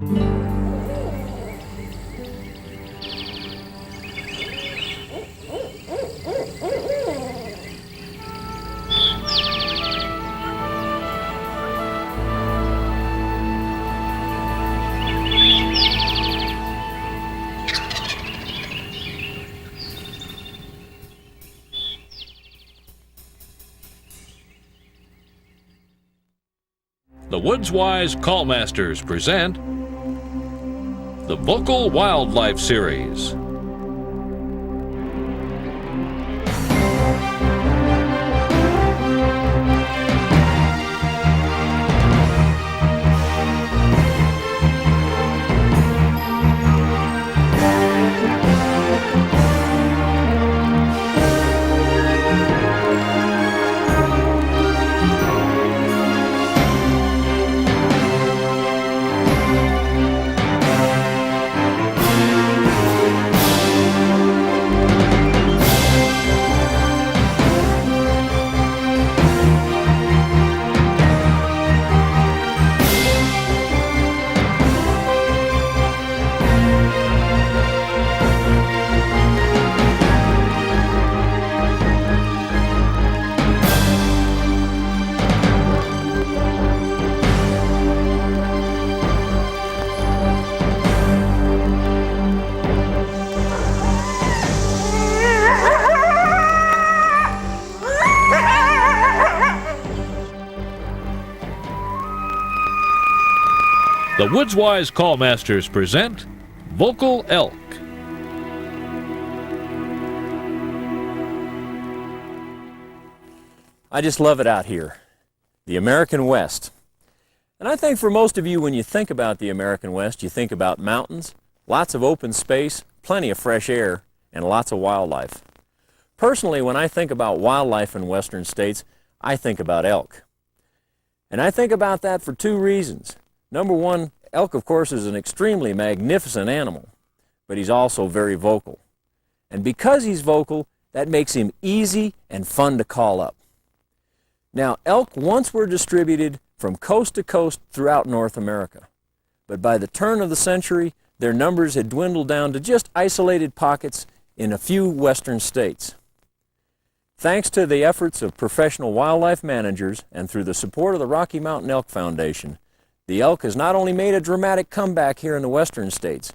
The Woods-Wise Callmasters present the Vocal Wildlife Series. The Woods-Wise Callmasters present Vocal Elk. I just love it out here, the American West. And I think for most of you, when you think about the American West, you think about mountains, lots of open space, plenty of fresh air, and lots of wildlife. Personally, when I think about wildlife in western states, I think about elk. And I think about that for two reasons. Number one, elk, of course, is an extremely magnificent animal, but he's also very vocal. And because he's vocal, that makes him easy and fun to call up. Now, elk once were distributed from coast to coast throughout North America, but by the turn of the century, their numbers had dwindled down to just isolated pockets in a few western states. Thanks to the efforts of professional wildlife managers and through the support of the Rocky Mountain Elk Foundation, the elk has not only made a dramatic comeback here in the western states,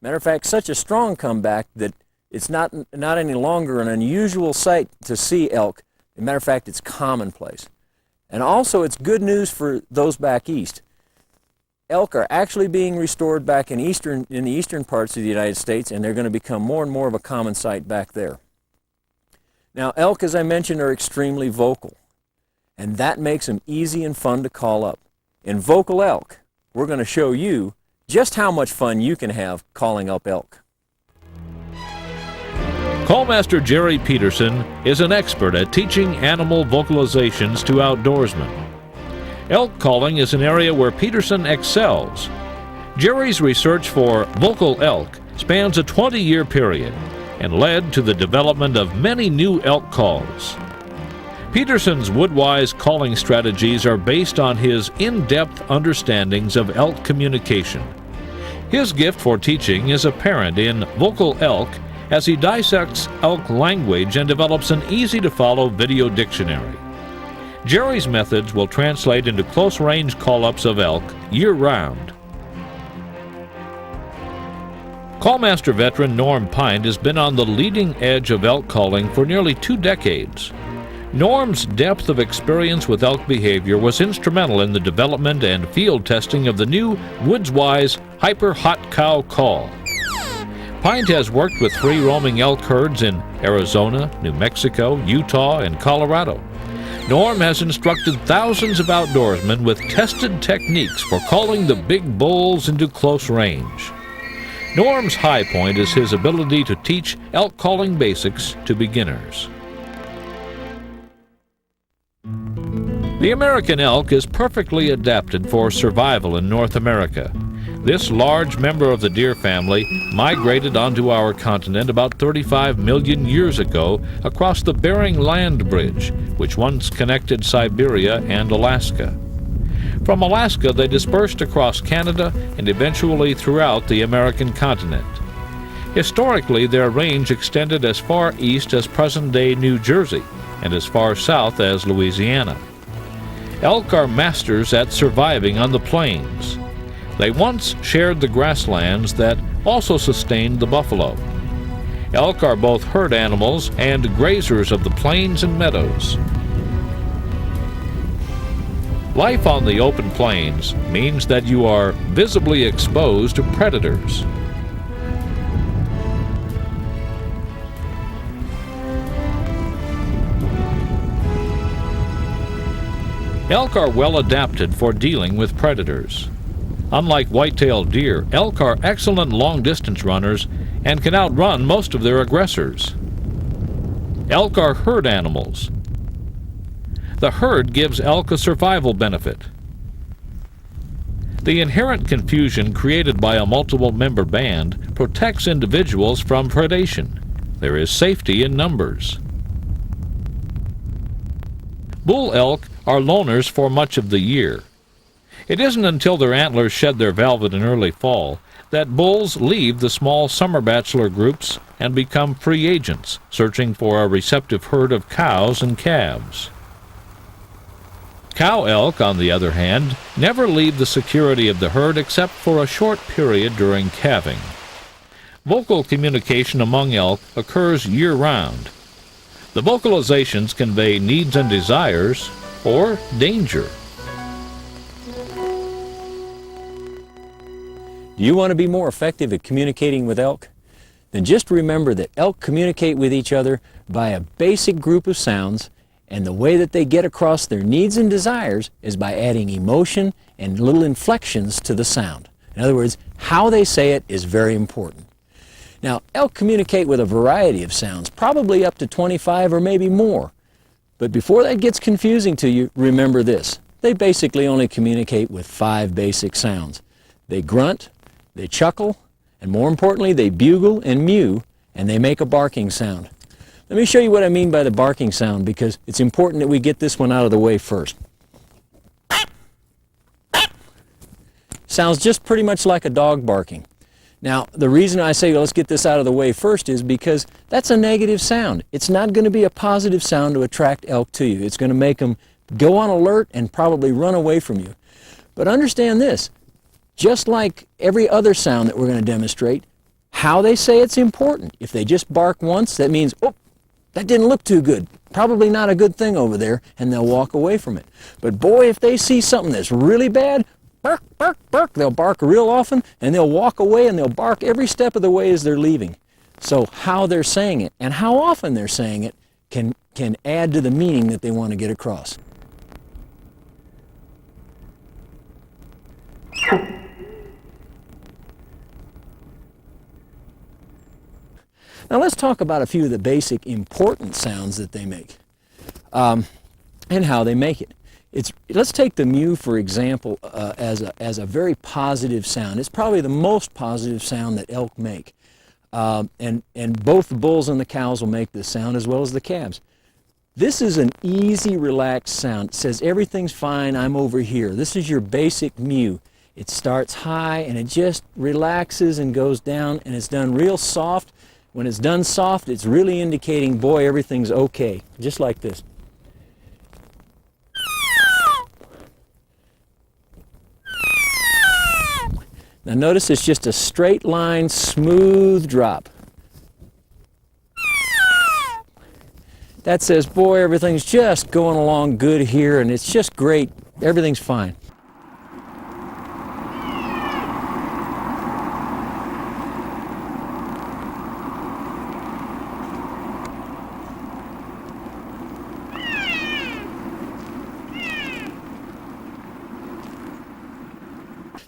matter of fact, such a strong comeback that it's not any longer an unusual sight to see elk. As a matter of fact, it's commonplace. And also, it's good news for those back east. Elk are actually being restored back in the eastern parts of the United States, and they're going to become more and more of a common sight back there. Now, elk, as I mentioned, are extremely vocal, and that makes them easy and fun to call up. In Vocal Elk, we're going to show you just how much fun you can have calling up elk. Callmaster Jerry Peterson is an expert at teaching animal vocalizations to outdoorsmen. Elk calling is an area where Peterson excels. Jerry's research for vocal elk spans a 20-year period and led to the development of many new elk calls. Peterson's Woodwise calling strategies are based on his in-depth understandings of elk communication. His gift for teaching is apparent in Vocal Elk as he dissects elk language and develops an easy-to-follow video dictionary. Jerry's methods will translate into close-range call-ups of elk year-round. Callmaster veteran Norm Pint has been on the leading edge of elk calling for nearly 2 decades. Norm's depth of experience with elk behavior was instrumental in the development and field testing of the new Woods-Wise Hyper Hot Cow Call. Pint has worked with free-roaming elk herds in Arizona, New Mexico, Utah, and Colorado. Norm has instructed thousands of outdoorsmen with tested techniques for calling the big bulls into close range. Norm's high point is his ability to teach elk calling basics to beginners. The American elk is perfectly adapted for survival in North America. This large member of the deer family migrated onto our continent about 35 million years ago across the Bering Land Bridge, which once connected Siberia and Alaska. From Alaska, they dispersed across Canada and eventually throughout the American continent. Historically, their range extended as far east as present-day New Jersey and as far south as Louisiana. Elk are masters at surviving on the plains. They once shared the grasslands that also sustained the buffalo. Elk are both herd animals and grazers of the plains and meadows. Life on the open plains means that you are visibly exposed to predators. Elk are well adapted for dealing with predators. Unlike white-tailed deer, elk are excellent long-distance runners and can outrun most of their aggressors. Elk are herd animals. The herd gives elk a survival benefit. The inherent confusion created by a multiple-member band protects individuals from predation. There is safety in numbers. Bull elk are loners for much of the year. It isn't until their antlers shed their velvet in early fall that bulls leave the small summer bachelor groups and become free agents, searching for a receptive herd of cows and calves. Cow elk, on the other hand, never leave the security of the herd except for a short period during calving. Vocal communication among elk occurs year-round. The vocalizations convey needs and desires, or danger. Do you want to be more effective at communicating with elk? Then just remember that elk communicate with each other by a basic group of sounds, and the way that they get across their needs and desires is by adding emotion and little inflections to the sound. In other words, how they say it is very important. Now, elk communicate with a variety of sounds, probably up to 25 or maybe more. But before that gets confusing to you, remember this. They basically only communicate with 5 basic sounds. They grunt, they chuckle, and more importantly, they bugle and mew, and they make a barking sound. Let me show you what I mean by the barking sound, because it's important that we get this one out of the way first. Sounds just pretty much like a dog barking. Now, the reason I say let's get this out of the way first is because that's a negative sound. It's not going to be a positive sound to attract elk to you. It's going to make them go on alert and probably run away from you. But understand this, just like every other sound that we're going to demonstrate, how they say it's important. If they just bark once, that means, oh, that didn't look too good. Probably not a good thing over there, and they'll walk away from it. But boy, if they see something that's really bad, bark, bark, bark. They'll bark real often, and they'll walk away, and they'll bark every step of the way as they're leaving. So how they're saying it and how often they're saying it can add to the meaning that they want to get across. Now let's talk about a few of the basic important sounds that they make and how they make it. Let's take the mew, for example, as a very positive sound. It's probably the most positive sound that elk make. And both the bulls and the cows will make this sound, as well as the calves. This is an easy, relaxed sound. It says everything's fine, I'm over here. This is your basic mew. It starts high and it just relaxes and goes down, and it's done real soft. When it's done soft, it's really indicating, boy, everything's okay, just like this. Now notice it's just a straight line, smooth drop. That says, boy, everything's just going along good here, and it's just great, everything's fine.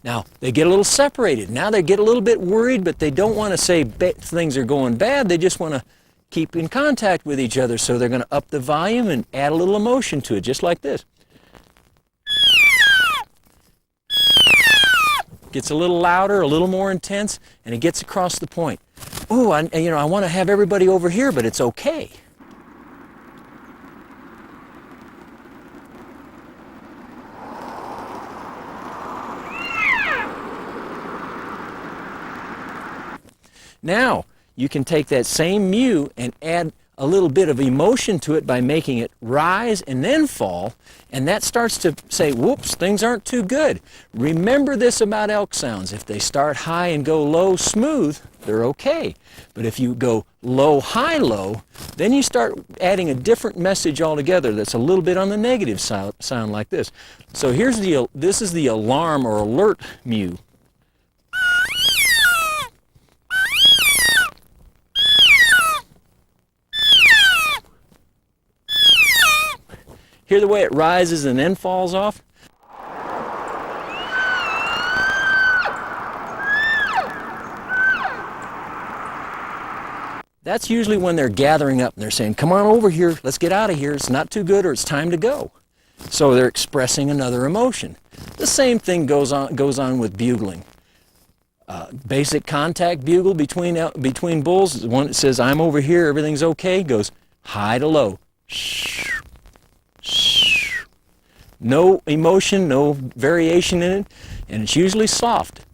Now, they get a little separated. Now they get a little bit worried, but they don't want to say things are going bad. They just want to keep in contact with each other, so they're going to up the volume and add a little emotion to it, just like this. Gets a little louder, a little more intense, and it gets across the point. Oh, I want to have everybody over here, but it's okay. Now, you can take that same mew and add a little bit of emotion to it by making it rise and then fall, and that starts to say, whoops, things aren't too good. Remember this about elk sounds. If they start high and go low smooth, they're okay. But if you go low, high, low, then you start adding a different message altogether that's a little bit on the negative sound like this. So this is the alarm or alert mew. Hear the way it rises and then falls off? That's usually when they're gathering up and they're saying, come on over here, let's get out of here, it's not too good or it's time to go. So they're expressing another emotion. The same thing goes on with bugling. Basic contact bugle between bulls, the one that says, I'm over here, everything's okay, goes high to low. No emotion, no variation in it, and it's usually soft.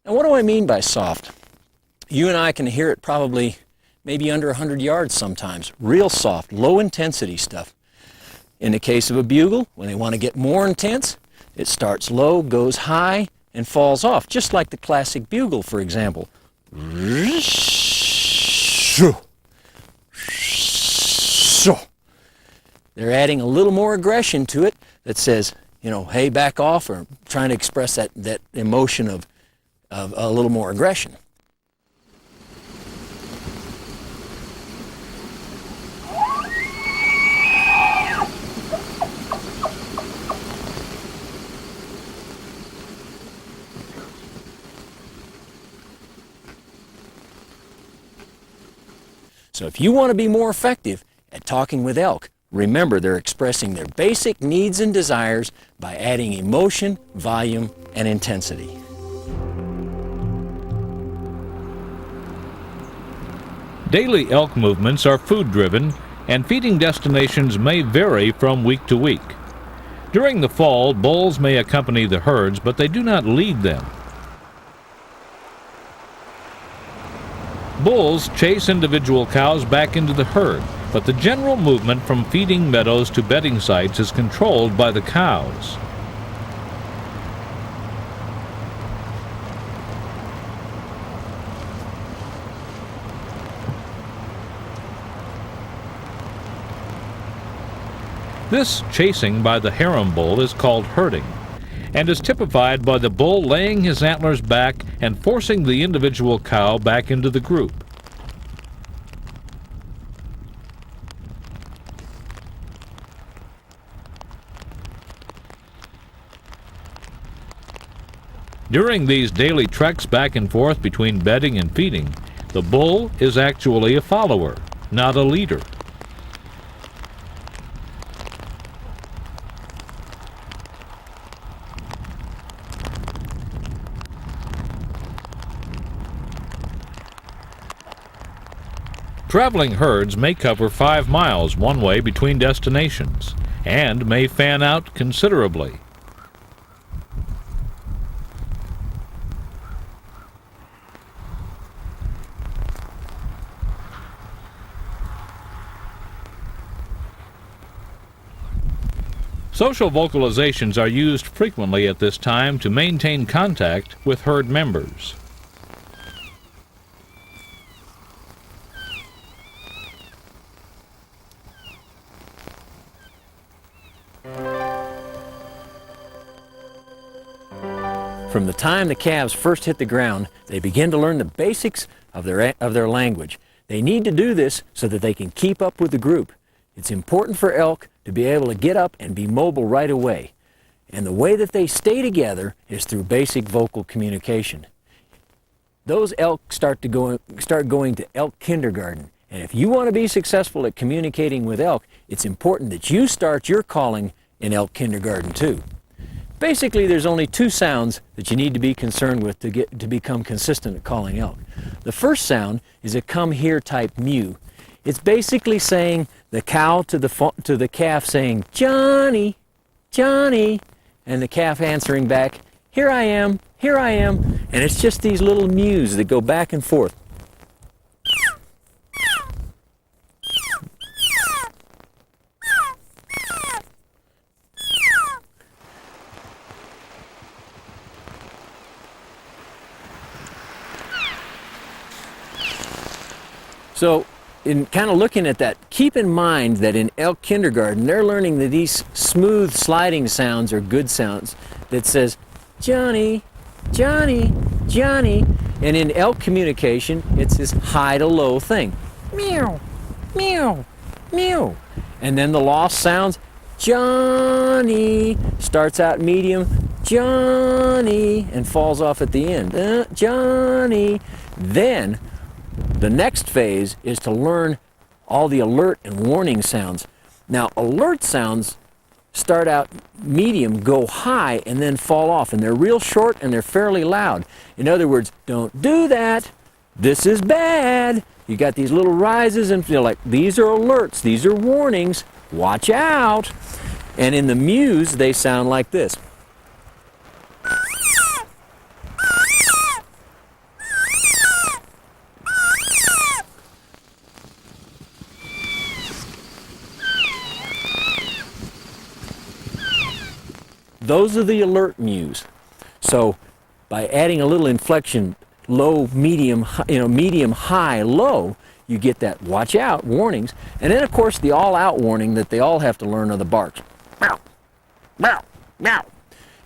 Now, what do I mean by soft? You and I can hear it probably maybe under 100 yards sometimes. Real soft, low intensity stuff. In the case of a bugle, when they want to get more intense, it starts low, goes high, and falls off, just like the classic bugle, for example. They're adding a little more aggression to it that says, you know, hey, back off, or trying to express that emotion of a little more aggression. So if you want to be more effective at talking with elk, remember they're expressing their basic needs and desires by adding emotion, volume, and intensity. Daily elk movements are food-driven, and feeding destinations may vary from week to week. During the fall, bulls may accompany the herds, but they do not lead them. Bulls chase individual cows back into the herd, but the general movement from feeding meadows to bedding sites is controlled by the cows. This chasing by the harem bull is called herding, and is typified by the bull laying his antlers back and forcing the individual cow back into the group. During these daily treks back and forth between bedding and feeding, the bull is actually a follower, not a leader. Traveling herds may cover 5 miles one way between destinations, and may fan out considerably. Social vocalizations are used frequently at this time to maintain contact with herd members. From the time the calves first hit the ground, they begin to learn the basics of their language. They need to do this so that they can keep up with the group. It's important for elk to be able to get up and be mobile right away. And the way that they stay together is through basic vocal communication. Those elk start going to elk kindergarten. And if you want to be successful at communicating with elk, it's important that you start your calling in elk kindergarten too. Basically, there's only two sounds that you need to be concerned with to become consistent at calling elk. The first sound is a come here type mew. It's basically saying the cow to the calf saying, Johnny, Johnny, and the calf answering back, here I am, here I am. And it's just these little mews that go back and forth. So, in kind of looking at that, keep in mind that in elk kindergarten, they're learning that these smooth sliding sounds are good sounds that says, Johnny, Johnny, Johnny. And in elk communication, it's this high to low thing. Meow, meow, meow. And then the lost sounds, Johnny, starts out medium, Johnny, and falls off at the end. Johnny. Then, the next phase is to learn all the alert and warning sounds. Now, alert sounds start out medium, go high, and then fall off. And they're real short and they're fairly loud. In other words, don't do that. This is bad. You got these little rises and feel like these are alerts. These are warnings. Watch out. And in the mews, they sound like this. Those are the alert mews. So by adding a little inflection, low, medium, medium, high, low, you get that watch out warnings. And then of course the all out warning that they all have to learn are the barks. Meow, meow, meow.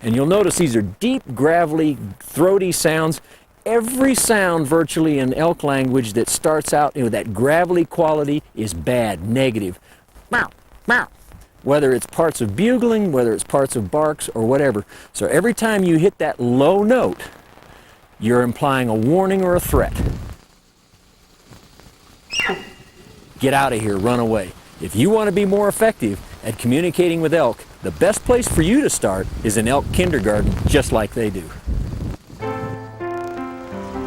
And you'll notice these are deep, gravelly, throaty sounds. Every sound virtually in elk language that starts out with that gravelly quality is bad, negative. Meow, meow. Whether it's parts of bugling, whether it's parts of barks, or whatever. So every time you hit that low note, you're implying a warning or a threat. Get out of here, run away. If you want to be more effective at communicating with elk, the best place for you to start is in elk kindergarten, just like they do.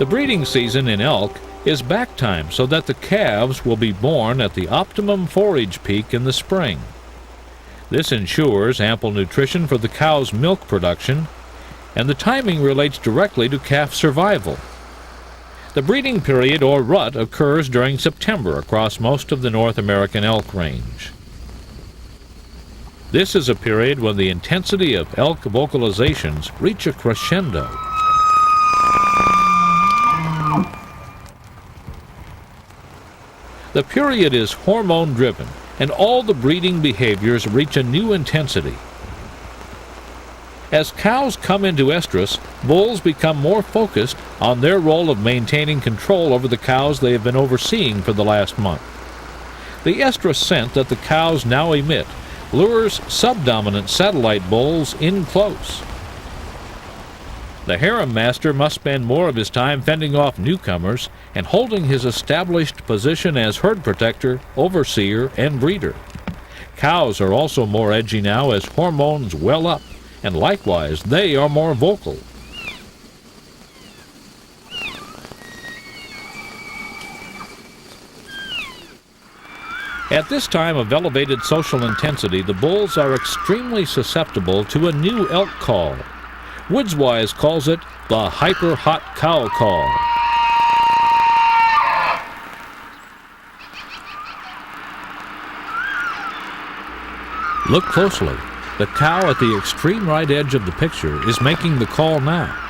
The breeding season in elk is back time so that the calves will be born at the optimum forage peak in the spring. This ensures ample nutrition for the cow's milk production, and the timing relates directly to calf survival. The breeding period, or rut, occurs during September across most of the North American elk range. This is a period when the intensity of elk vocalizations reach a crescendo. The period is hormone-driven, and all the breeding behaviors reach a new intensity. As cows come into estrus, bulls become more focused on their role of maintaining control over the cows they have been overseeing for the last month. The estrus scent that the cows now emit lures subdominant satellite bulls in close. The harem master must spend more of his time fending off newcomers and holding his established position as herd protector, overseer, and breeder. Cows are also more edgy now as hormones well up, and likewise they are more vocal. At this time of elevated social intensity, the bulls are extremely susceptible to a new elk call. Woodswise calls it the hyper-hot cow call. Look closely. The cow at the extreme right edge of the picture is making the call now.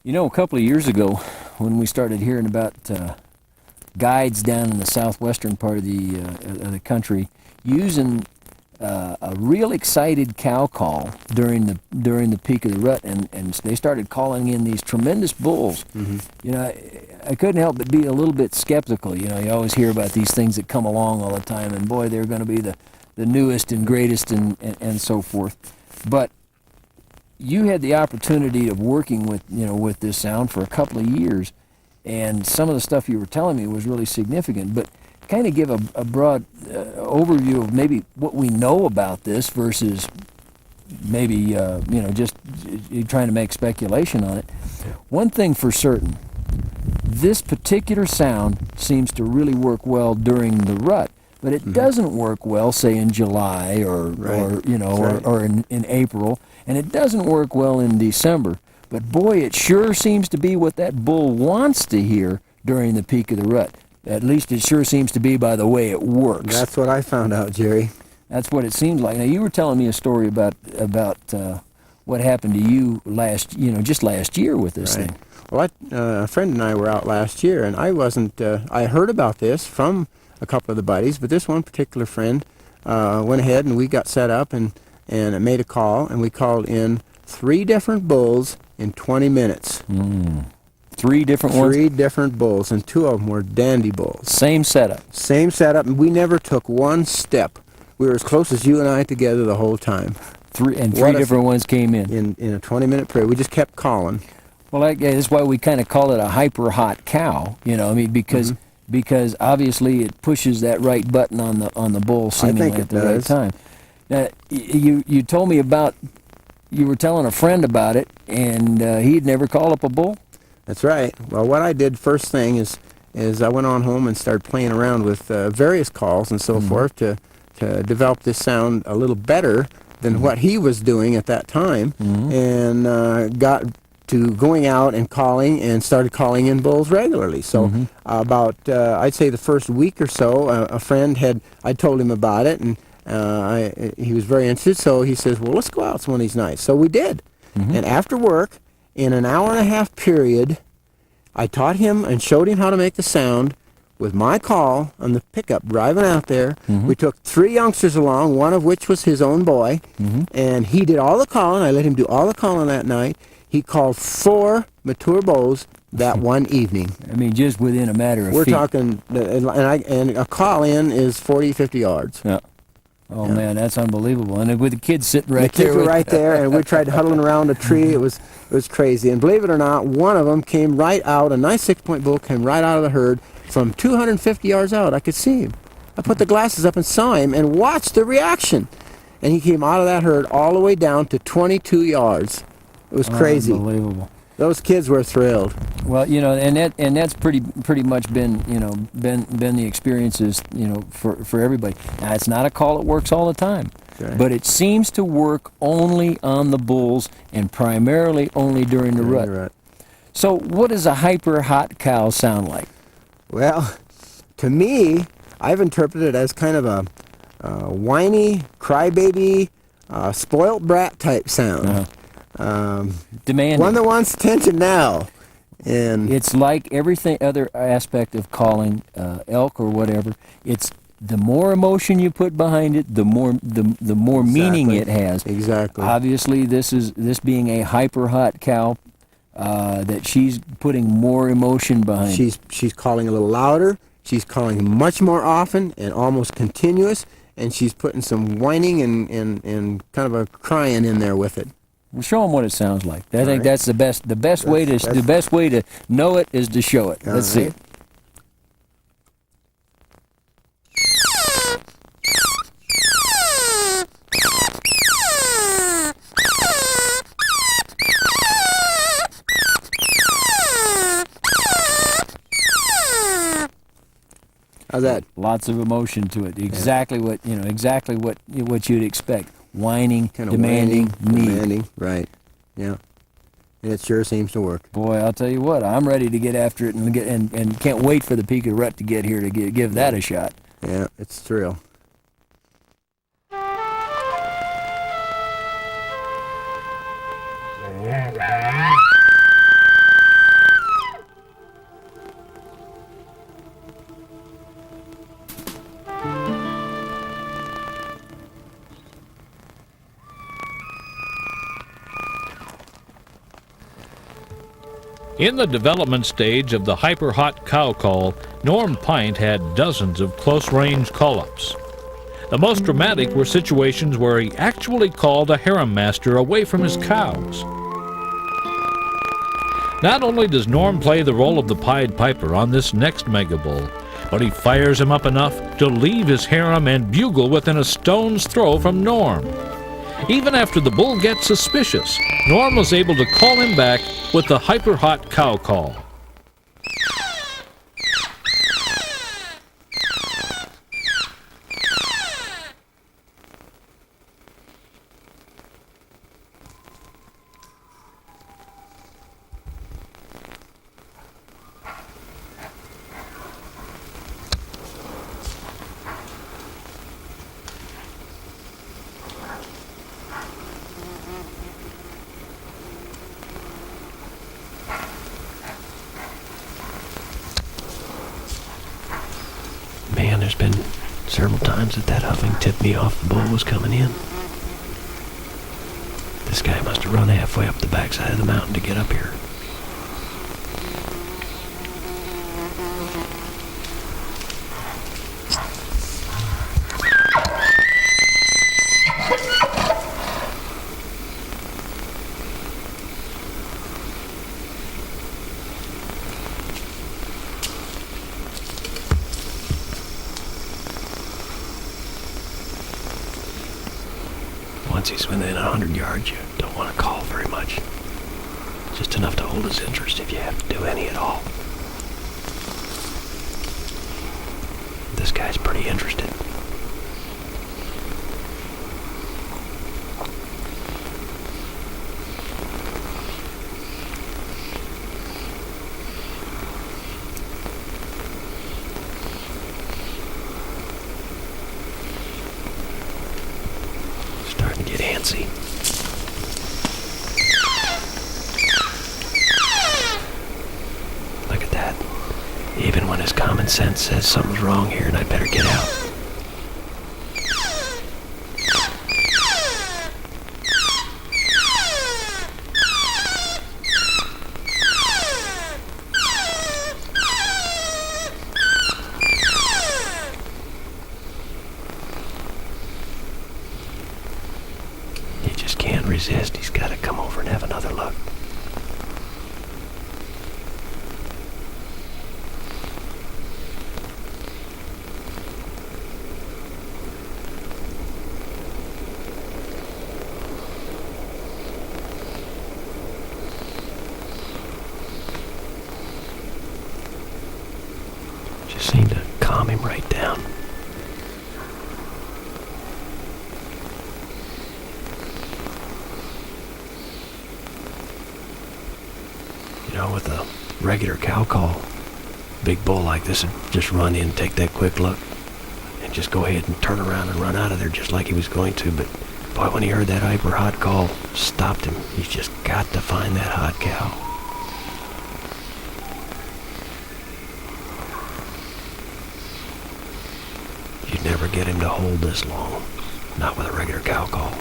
You know, a couple of years ago, when we started hearing about guides down in the southwestern part of the country using a real excited cow call during the peak of the rut, and they started calling in these tremendous bulls. Mm-hmm. You know, I couldn't help but be a little bit skeptical. You know, you always hear about these things that come along all the time, and boy, they're going to be the newest and greatest and so forth. But you had the opportunity of working with, with this sound for a couple of years, and some of the stuff you were telling me was really significant. But kind of give a broad overview of maybe what we know about this versus maybe just trying to make speculation on it. One thing for certain, this particular sound seems to really work well during the rut, but it doesn't work well, say, in July or in April, and it doesn't work well in December. But boy, it sure seems to be what that bull wants to hear during the peak of the rut. At least it sure seems to be by the way it works. That's what I found out, Jerry. That's what it seems like. Now, you were telling me a story about what happened to you just last year with this thing. Well, a friend and I were out last year, and I wasn't. I heard about this from a couple of the buddies, but this one particular friend went ahead and we got set up and made a call, and we called in 3 different bulls in 20 minutes. 3 different ones? 3 different bulls, and 2 of them were dandy bulls. Same setup? Same setup, and we never took one step. We were as close as you and I together the whole time. 3 different ones came in? In a 20-minute period. We just kept calling. Well, that's why we kind of call it a hyper-hot cow, because obviously it pushes that right button on the bull seemingly at the right time. Now, you told me about, you were telling a friend about it, and he'd never called up a bull? That's right. Well, what I did first thing is I went on home and started playing around with various calls and so forth to develop this sound a little better than what he was doing at that time, and got to going out and calling and started calling in bulls regularly. So about, I'd say the first week or so, a friend I told him about it, and he was very interested, so he says, well, let's go out some of these nights. So we did. And after work, in an hour-and-a-half period, I taught him and showed him how to make the sound with my call on the pickup driving out there. We took 3 youngsters along, one of which was his own boy, and he did all the calling. I let him do all the calling that night. He called 4 mature bulls that one evening. I mean, just within a matter of We're feet. talking, and a call in is 40, 50 yards. Yeah. Oh, man, that's unbelievable. And with the kids sitting right there. The kids were right there, and we tried huddling around a tree. It was crazy. And believe it or not, one of them came right out, a nice 6-point bull came right out of the herd from 250 yards out. I could see him. I put the glasses up and saw him and watched the reaction. And he came out of that herd all the way down to 22 yards. It was crazy. Unbelievable. Those kids were thrilled. Well, and that's pretty much been the experiences, for everybody. Now, it's not a call that works all the time, but it seems to work only on the bulls and primarily only during the rut. So, what does a hyper hot cow sound like? Well, to me, I've interpreted it as kind of a whiny, crybaby, spoilt brat type sound. Demanding. One that wants attention now. And it's like everything other aspect of calling elk or whatever. It's the more emotion you put behind it, the more meaning it has. Exactly. Obviously, this being a hyper hot cow, that she's putting more emotion behind. She's calling a little louder. She's calling much more often and almost continuous, and she's putting some whining and kind of a crying in there with it. Well, show them what it sounds like. I think that's the best way to know it is to show it. Let's see it. How's that? Lots of emotion to it. Exactly what you'd expect. Whining, Kind of demanding, demanding, right? Yeah, and it sure seems to work. Boy, I'll tell you what, I'm ready to get after it and can't wait for the peak of the rut to get here to give that a shot. Yeah, it's a thrill. In the development stage of the hyper-hot cow call, Norm Pint had dozens of close-range call-ups. The most dramatic were situations where he actually called a harem master away from his cows. Not only does Norm play the role of the Pied Piper on this next Mega Bull, but he fires him up enough to leave his harem and bugle within a stone's throw from Norm. Even after the bull gets suspicious, Norm was able to call him back with the hyper-hot cow call. Man, there's been several times that huffing tipped me off the bull was coming in. This guy must have run halfway up the backside of the mountain to get up here. Once he's within 100 yards, you don't want to call very much. Just enough to hold his interest if you have to do any at all. This guy's pretty interested. Starting to get antsy. Look at that. Even when his common sense says something's wrong here and I better get out. He just can't resist. He's got to come over and have another look. Just seemed to calm him right down. You know, with a regular cow call, big bull like this would just run in, take that quick look, and just go ahead and turn around and run out of there just like he was going to. But boy, when he heard that hyper hot call, stopped him. He's just got to find that hot cow. You'd never get him to hold this long, not with a regular cow call.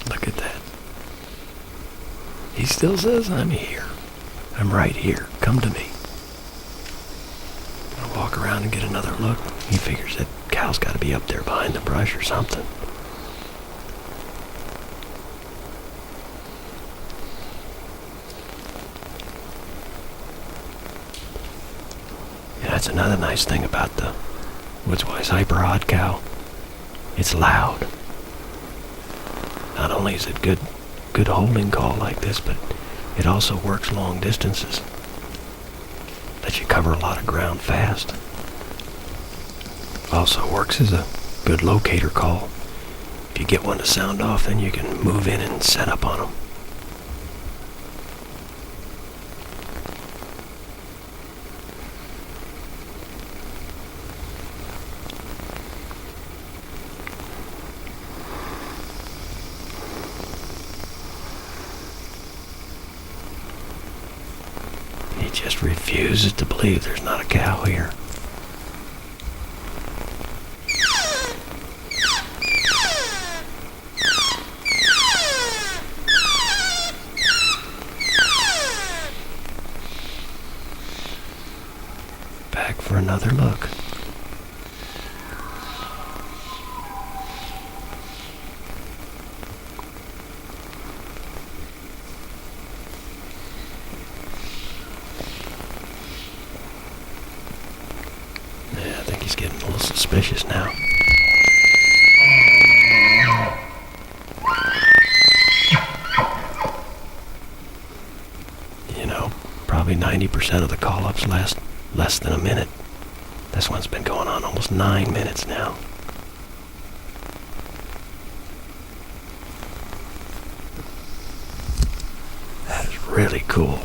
Look at that. He still says, I'm here. I'm right here. Come to me. I'll walk around and get another look. He figures that cow's got to be up there behind the brush or something. Yeah, that's another nice thing about the Woods Wise Hyper Hot Cow. It's loud. Not only is it good holding call like this, but it also works long distances. Lets you cover a lot of ground fast. Also works as a good locator call. If you get one to sound off, then you can move in and set up on them. just refuses to believe there's not a cow here. Back for another look. I think he's getting a little suspicious now. You know, probably 90% of the call-ups last less than a minute. This one's been going on almost 9 minutes now. That is really cool.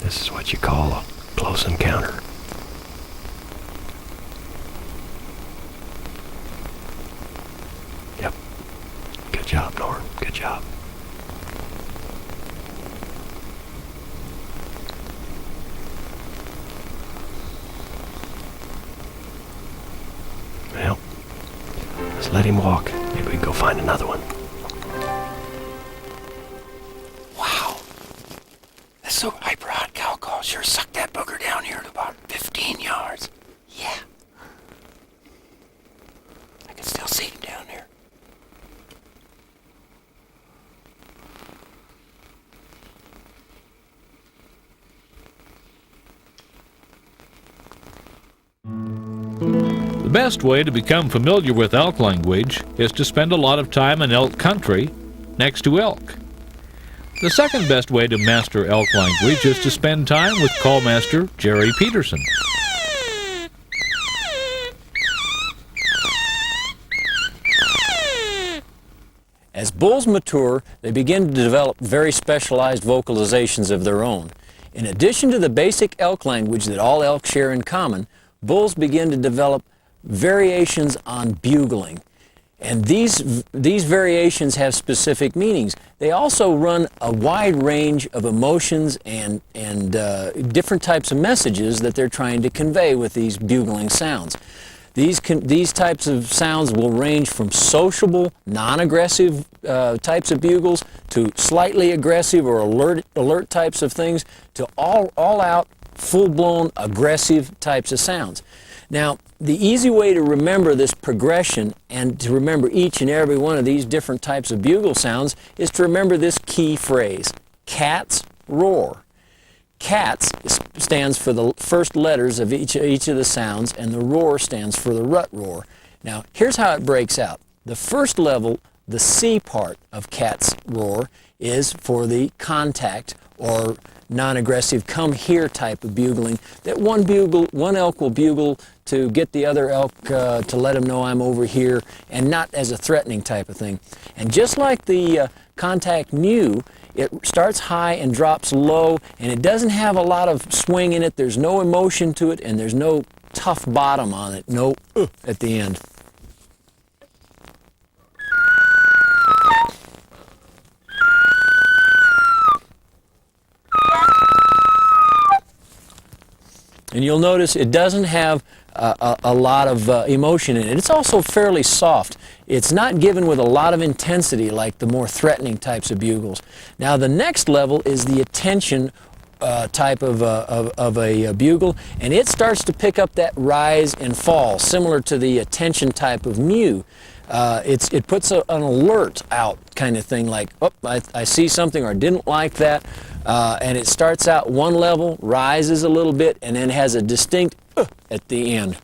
This is what you call a close encounter. Yep. Good job, Norm. Good job. Well, let's let him walk. Maybe we can go find another one. So hyper-hot cow call sure sucked that booger down here to about 15 yards. Yeah. I can still see him down there. The best way to become familiar with elk language is to spend a lot of time in elk country next to elk. The second best way to master elk language is to spend time with callmaster Jerry Peterson. As bulls mature, they begin to develop very specialized vocalizations of their own. In addition to the basic elk language that all elk share in common, bulls begin to develop variations on bugling. And these variations have specific meanings. They also run a wide range of emotions and different types of messages that they're trying to convey with these bugling sounds. These types of sounds will range from sociable, non-aggressive types of bugles to slightly aggressive or alert types of things to all-out, full-blown, aggressive types of sounds. Now, the easy way to remember this progression and to remember each and every one of these different types of bugle sounds is to remember this key phrase, cats roar. Cats stands for the first letters of each of the sounds, and the roar stands for the rut roar. Now, here's how it breaks out. The first level, the C part of cat's roar, is for the contact or non-aggressive come here type of bugling that one elk will bugle to get the other elk to let him know I'm over here, and not as a threatening type of thing. And just like the contact mew, it starts high and drops low, and it doesn't have a lot of swing in it. There's no emotion to it, and there's no tough bottom on it, no at the end. And you'll notice it doesn't have a lot of emotion in it. It's also fairly soft. It's not given with a lot of intensity like the more threatening types of bugles. Now the next level is the attention type of a bugle, and it starts to pick up that rise and fall, similar to the attention type of mew. It puts an alert out kind of thing, like, oh, I see something, or I didn't like that. And it starts out one level, rises a little bit, and then has a distinct at the end.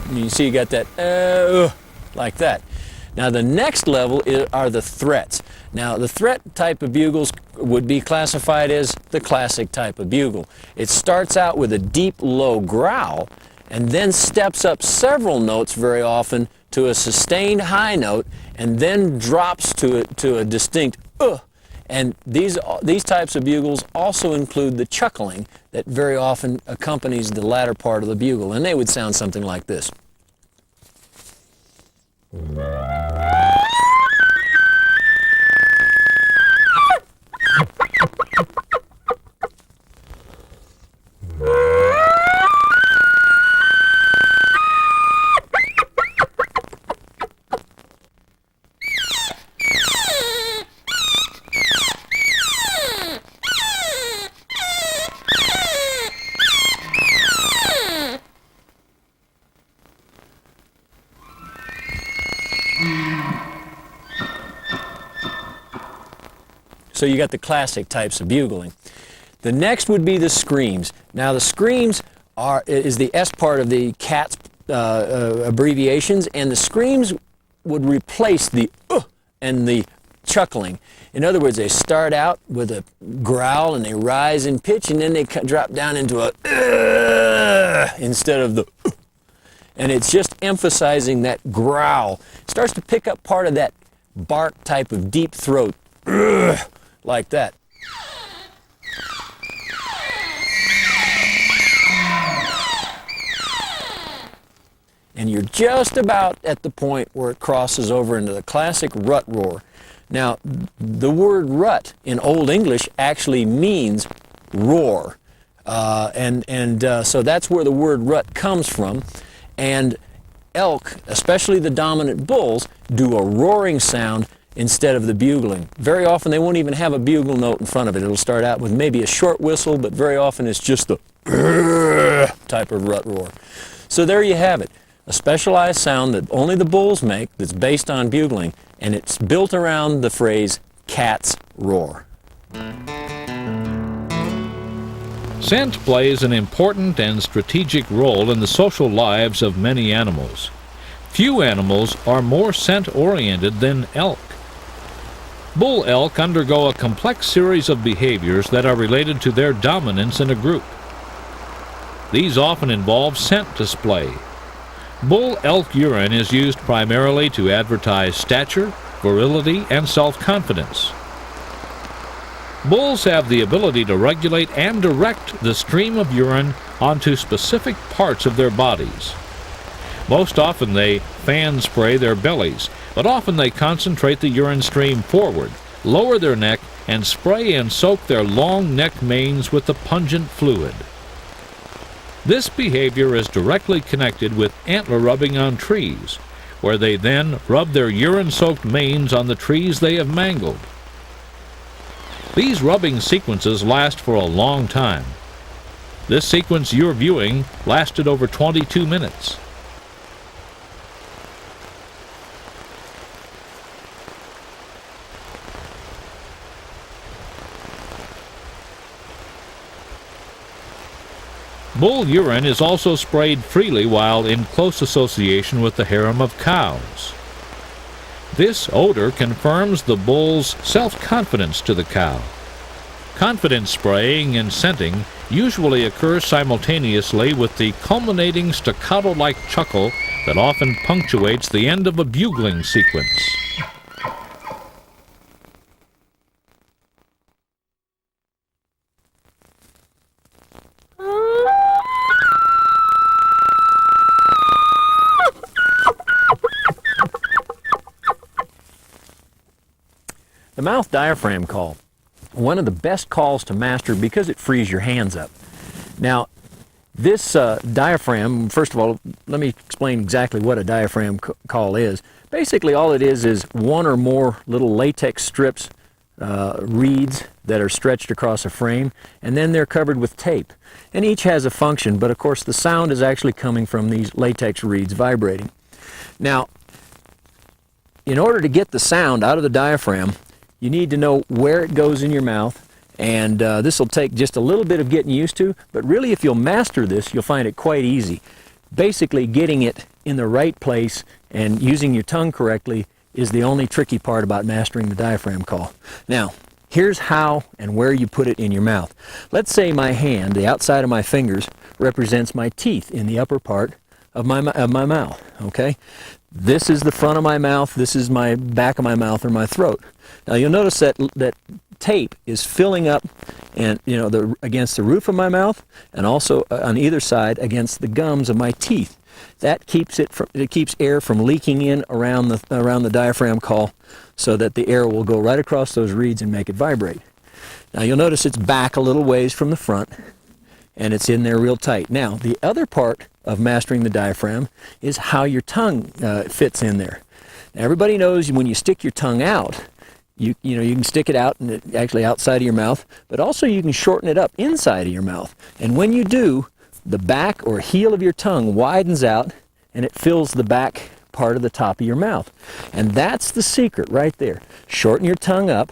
And you see you got that like that. Now the next level are the threats. Now the threat type of bugles would be classified as the classic type of bugle. It starts out with a deep low growl and then steps up several notes very often to a sustained high note and then drops to a distinct And these types of bugles also include the chuckling that very often accompanies the latter part of the bugle, and they would sound something like this. So you got the classic types of bugling. The next would be the screams. Now the screams is the S part of the cat's abbreviations, and the screams would replace the and the chuckling. In other words, they start out with a growl and they rise in pitch, and then they drop down into a instead of the and it's just emphasizing that growl. It starts to pick up part of that bark type of deep throat, like that. And you're just about at the point where it crosses over into the classic rut roar. Now, the word rut in Old English actually means roar. So that's where the word rut comes from. And elk, especially the dominant bulls, do a roaring sound instead of the bugling. Very often they won't even have a bugle note in front of it. It'll start out with maybe a short whistle, but very often it's just the type of rut roar. So there you have it. A specialized sound that only the bulls make that's based on bugling, and it's built around the phrase cat's roar. Scent plays an important and strategic role in the social lives of many animals. Few animals are more scent-oriented than elk. Bull elk undergo a complex series of behaviors that are related to their dominance in a group. These often involve scent display. Bull elk urine is used primarily to advertise stature, virility, and self-confidence. Bulls have the ability to regulate and direct the stream of urine onto specific parts of their bodies. Most often they fan spray their bellies, but often they concentrate the urine stream forward, lower their neck, and spray and soak their long neck manes with the pungent fluid. This behavior is directly connected with antler rubbing on trees, where they then rub their urine-soaked manes on the trees they have mangled. These rubbing sequences last for a long time. This sequence you're viewing lasted over 22 minutes. Bull urine is also sprayed freely while in close association with the harem of cows. This odor confirms the bull's self-confidence to the cow. Confidence spraying and scenting usually occurs simultaneously with the culminating staccato-like chuckle that often punctuates the end of a bugling sequence. The mouth diaphragm call, one of the best calls to master because it frees your hands up. Now, this diaphragm, first of all, let me explain exactly what a diaphragm call is. Basically, all it is one or more little latex strips, reeds that are stretched across a frame, and then they're covered with tape. And each has a function, but of course the sound is actually coming from these latex reeds vibrating. Now, in order to get the sound out of the diaphragm, you need to know where it goes in your mouth, and this will take just a little bit of getting used to, but really if you'll master this, you'll find it quite easy. Basically getting it in the right place and using your tongue correctly is the only tricky part about mastering the diaphragm call. Now, here's how and where you put it in your mouth. Let's say my hand, the outside of my fingers, represents my teeth in the upper part of my mouth, okay? This is the front of my mouth, this is my back of my mouth or my throat. Now you'll notice that tape is filling up and against the roof of my mouth and also on either side against the gums of my teeth. That keeps air from leaking in around the diaphragm call so that the air will go right across those reeds and make it vibrate. Now you'll notice it's back a little ways from the front and it's in there real tight. Now the other part of mastering the diaphragm is how your tongue fits in there. Now, everybody knows when you stick your tongue out, you can stick it out and actually outside of your mouth, but also you can shorten it up inside of your mouth. And when you do, the back or heel of your tongue widens out and it fills the back part of the top of your mouth. And that's the secret right there. Shorten your tongue up,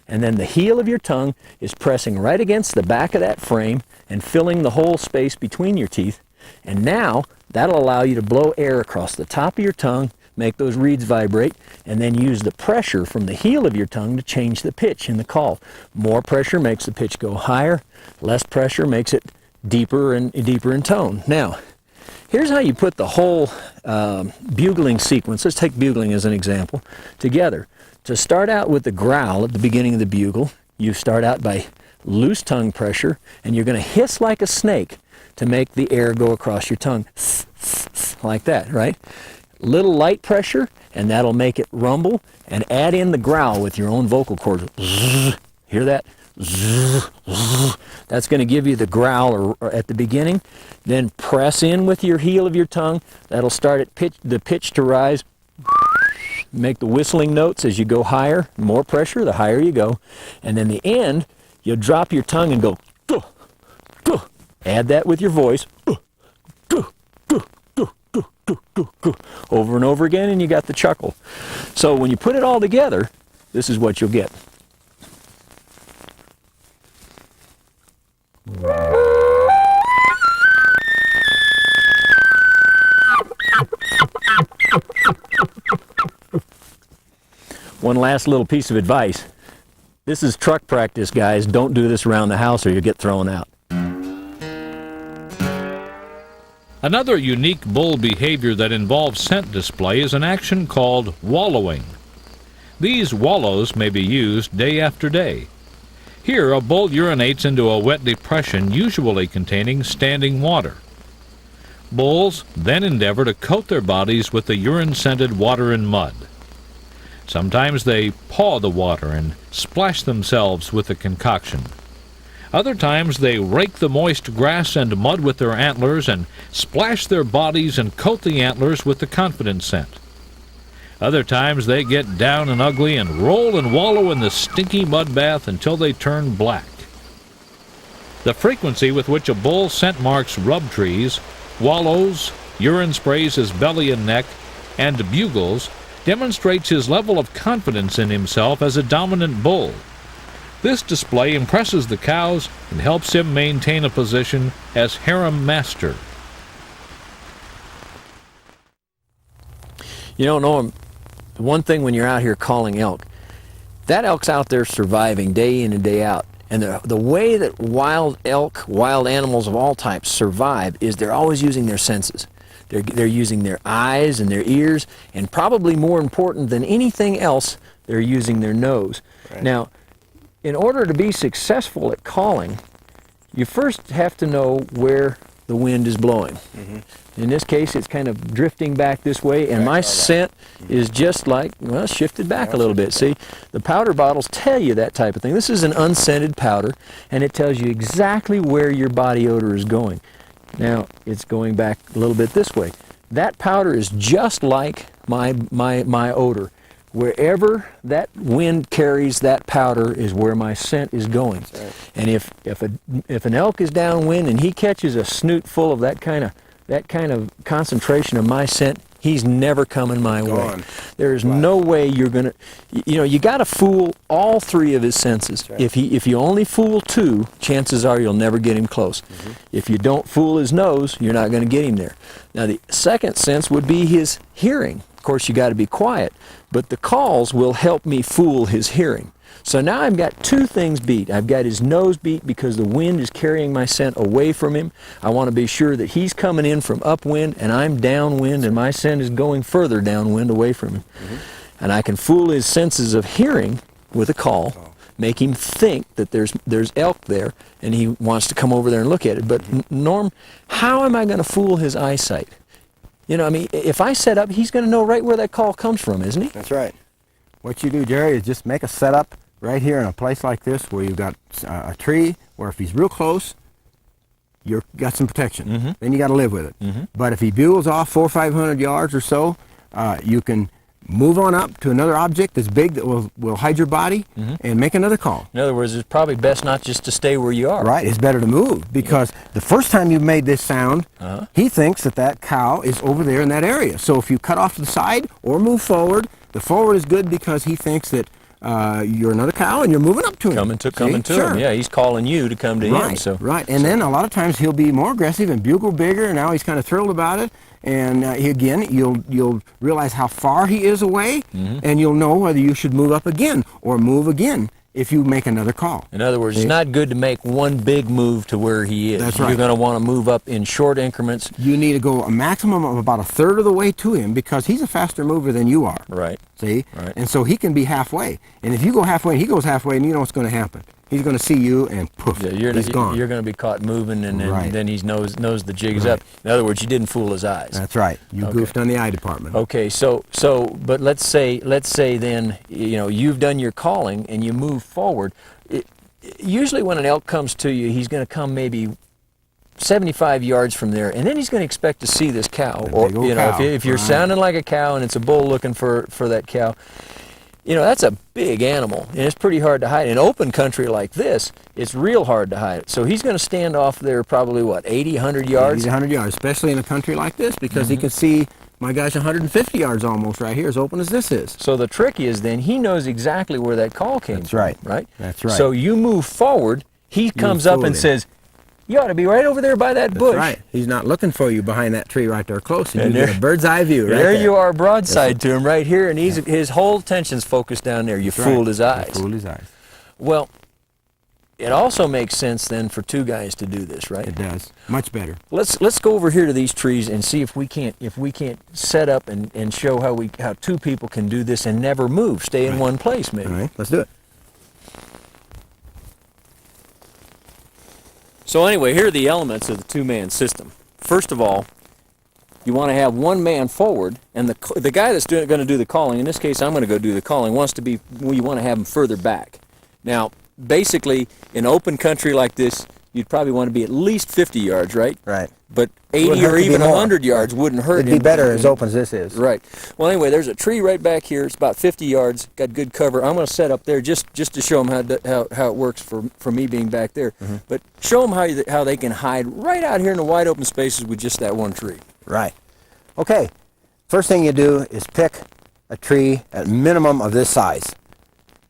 and then the heel of your tongue is pressing right against the back of that frame and filling the whole space between your teeth. And now that'll allow you to blow air across the top of your tongue, make those reeds vibrate, and then use the pressure from the heel of your tongue to change the pitch in the call. More pressure makes the pitch go higher, less pressure makes it deeper and deeper in tone. Now, here's how you put the whole bugling sequence, let's take bugling as an example, together. To start out with the growl at the beginning of the bugle, you start out by loose tongue pressure, and you're going to hiss like a snake to make the air go across your tongue, like that, right? Little light pressure, and that'll make it rumble, and add in the growl with your own vocal cords. Hear that? That's going to give you the growl or at the beginning. Then press in with your heel of your tongue. That'll start the pitch to rise. Make the whistling notes as you go higher. More pressure, the higher you go. And then the end, you'll drop your tongue and go. Add that with your voice. Over and over again, and you got the chuckle. So when you put it all together, this is what you'll get. One last little piece of advice. This is truck practice, guys. Don't do this around the house or you'll get thrown out. Another unique bull behavior that involves scent display is an action called wallowing. These wallows may be used day after day. Here, a bull urinates into a wet depression usually containing standing water. Bulls then endeavor to coat their bodies with the urine-scented water and mud. Sometimes they paw the water and splash themselves with the concoction. Other times they rake the moist grass and mud with their antlers and splash their bodies and coat the antlers with the confident scent. Other times they get down and ugly and roll and wallow in the stinky mud bath until they turn black. The frequency with which a bull scent marks rub trees, wallows, urine sprays his belly and neck, and bugles demonstrates his level of confidence in himself as a dominant bull. This display impresses the cows and helps him maintain a position as harem master. You don't know, one thing when you're out here calling elk, that elk's out there surviving day in and day out. And the way that wild elk, wild animals of all types survive is they're always using their senses. They're using their eyes and their ears, and probably more important than anything else, they're using their nose. Right. Now, in order to be successful at calling, you first have to know where the wind is blowing. Mm-hmm. In this case, it's kind of drifting back this way, and my scent is just like, well, shifted back a little bit. See, the powder bottles tell you that type of thing. This is an unscented powder, and it tells you exactly where your body odor is going. Now, it's going back a little bit this way. That powder is just like my odor. Wherever that wind carries that powder is where my scent is going. Right. And if an elk is downwind and he catches a snoot full of that kind of concentration of my scent, he's never coming my way. There's no way you're gonna, you got to fool all three of his senses. Right. If you only fool two, chances are you'll never get him close. Mm-hmm. If you don't fool his nose, you're not going to get him there. Now the second sense would be his hearing. Of course, you got to be quiet, but the calls will help me fool his hearing. So now I've got two things beat. I've got his nose beat because the wind is carrying my scent away from him. I want to be sure that he's coming in from upwind and I'm downwind and my scent is going further downwind away from him. And I can fool his senses of hearing with a call, make him think that there's elk there and he wants to come over there and look at it. But Norm, how am I going to fool his eyesight? You know, I mean, if I set up, he's going to know right where that call comes from, isn't he? That's right. What you do, Jerry, is just make a setup right here in a place like this where you've got a tree where if he's real close, you've got some protection. Then you got to live with it. But if he bugles off 400 or 500 yards or so, you can move on up to another object that's big that will hide your body and make another call. In other words, it's probably best not just to stay where you are. Right, it's better to move because the first time you made this sound, he thinks that cow is over there in that area. So if you cut off to the side or move forward, the forward is good because he thinks that you're another cow and you're moving up to him. Coming to him. Yeah, he's calling you to come to him. So right, and then a lot of times he'll be more aggressive and bugle bigger, and now he's kind of thrilled about it. And again, you'll realize how far he is away, and you'll know whether you should move up again or move again if you make another call. In other words, it's not good to make one big move to where he is. That's right. You're going to want to move up in short increments. You need to go a maximum of about a third of the way to him because he's a faster mover than you are. Right. See? Right. And so he can be halfway. And if you go halfway and he goes halfway, and you know what's going to happen. He's going to see you and poof, he's gone. You're going to be caught moving, and Right. then he knows the jig's up. In other words, you didn't fool his eyes. That's right. You goofed on the eye department. Okay, but let's say then, you know, you've done your calling and you move forward. Usually when an elk comes to you, he's going to come maybe 75 yards from there, and then he's going to expect to see this cow. The Or big old you know, cow. if you're sounding like a cow and it's a bull looking for that cow, you know, that's a big animal, and it's pretty hard to hide. In open country like this, it's real hard to hide it. So he's going to stand off there probably, 80, 100 yards? 80 to 100 yards, especially in a country like this, because he can see, my gosh, 150 yards almost right here, as open as this is. So the trick is then he knows exactly where that call came That's from. right. Right? That's right. So you move forward, he comes up fool and him. says, you ought to be right over there by that bush. That's right. He's not looking for you behind that tree right there close. And You get a bird's eye view right There there. you are broadside to him right here, and his whole attention's focused down there. You That's fooled right. his eyes. You fooled his eyes. Well, it also makes sense then for two guys to do this, right? It does. Much better. Let's go over here to these trees and see if we can't set up and show how two people can do this and never move, stay in one place maybe. All right, let's do it. So anyway, here are the elements of the two-man system. First of all, you want to have one man forward, and the guy that's going to do the calling, in this case I'm going to go do the calling, you want to have him further back. Now, basically, in open country like this, you'd probably want to be at least 50 yards, right? Right. But Wouldn't 80 hurt or to be even more. 100 yards wouldn't hurt. It'd be better as open as this is. Right. Well, anyway, there's a tree right back here. It's about 50 yards. Got good cover. I'm going to set up there just to show them how it works for me being back there. But show them how they can hide right out here in the wide open spaces with just that one tree. Right. Okay. First thing you do is pick a tree at minimum of this size.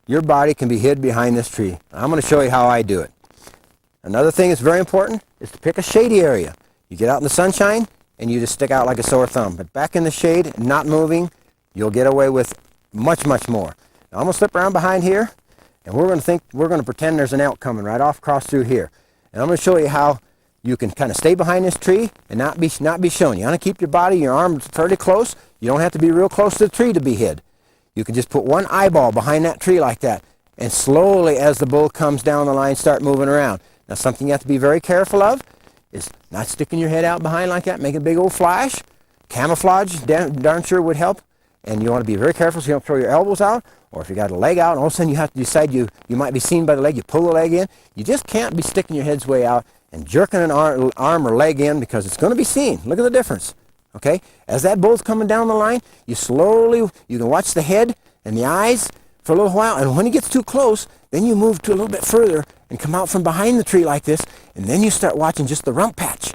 Your body can be hid behind this tree. I'm going to show you how I do it. Another thing that's very important is to pick a shady area. You get out in the sunshine and you just stick out like a sore thumb. But back in the shade, not moving, you'll get away with much, much more. Now I'm going to slip around behind here, and we're going to pretend there's an elk coming right off across through here. And I'm going to show you how you can kind of stay behind this tree and not be shown. You want to keep your body, your arms fairly close. You don't have to be real close to the tree to be hid. You can just put one eyeball behind that tree like that, and slowly as the bull comes down the line, start moving around. Now something you have to be very careful of is not sticking your head out behind like that, make a big old flash. Camouflage darn sure would help. And you want to be very careful so you don't throw your elbows out, or if you got a leg out and all of a sudden you have to decide you might be seen by the leg, you pull the leg in. You just can't be sticking your head's way out and jerking an arm or leg in because it's going to be seen. Look at the difference. Okay? As that bull's coming down the line, you can watch the head and the eyes for a little while, and when he gets too close, then you move to a little bit further and come out from behind the tree like this, and then you start watching just the rump patch.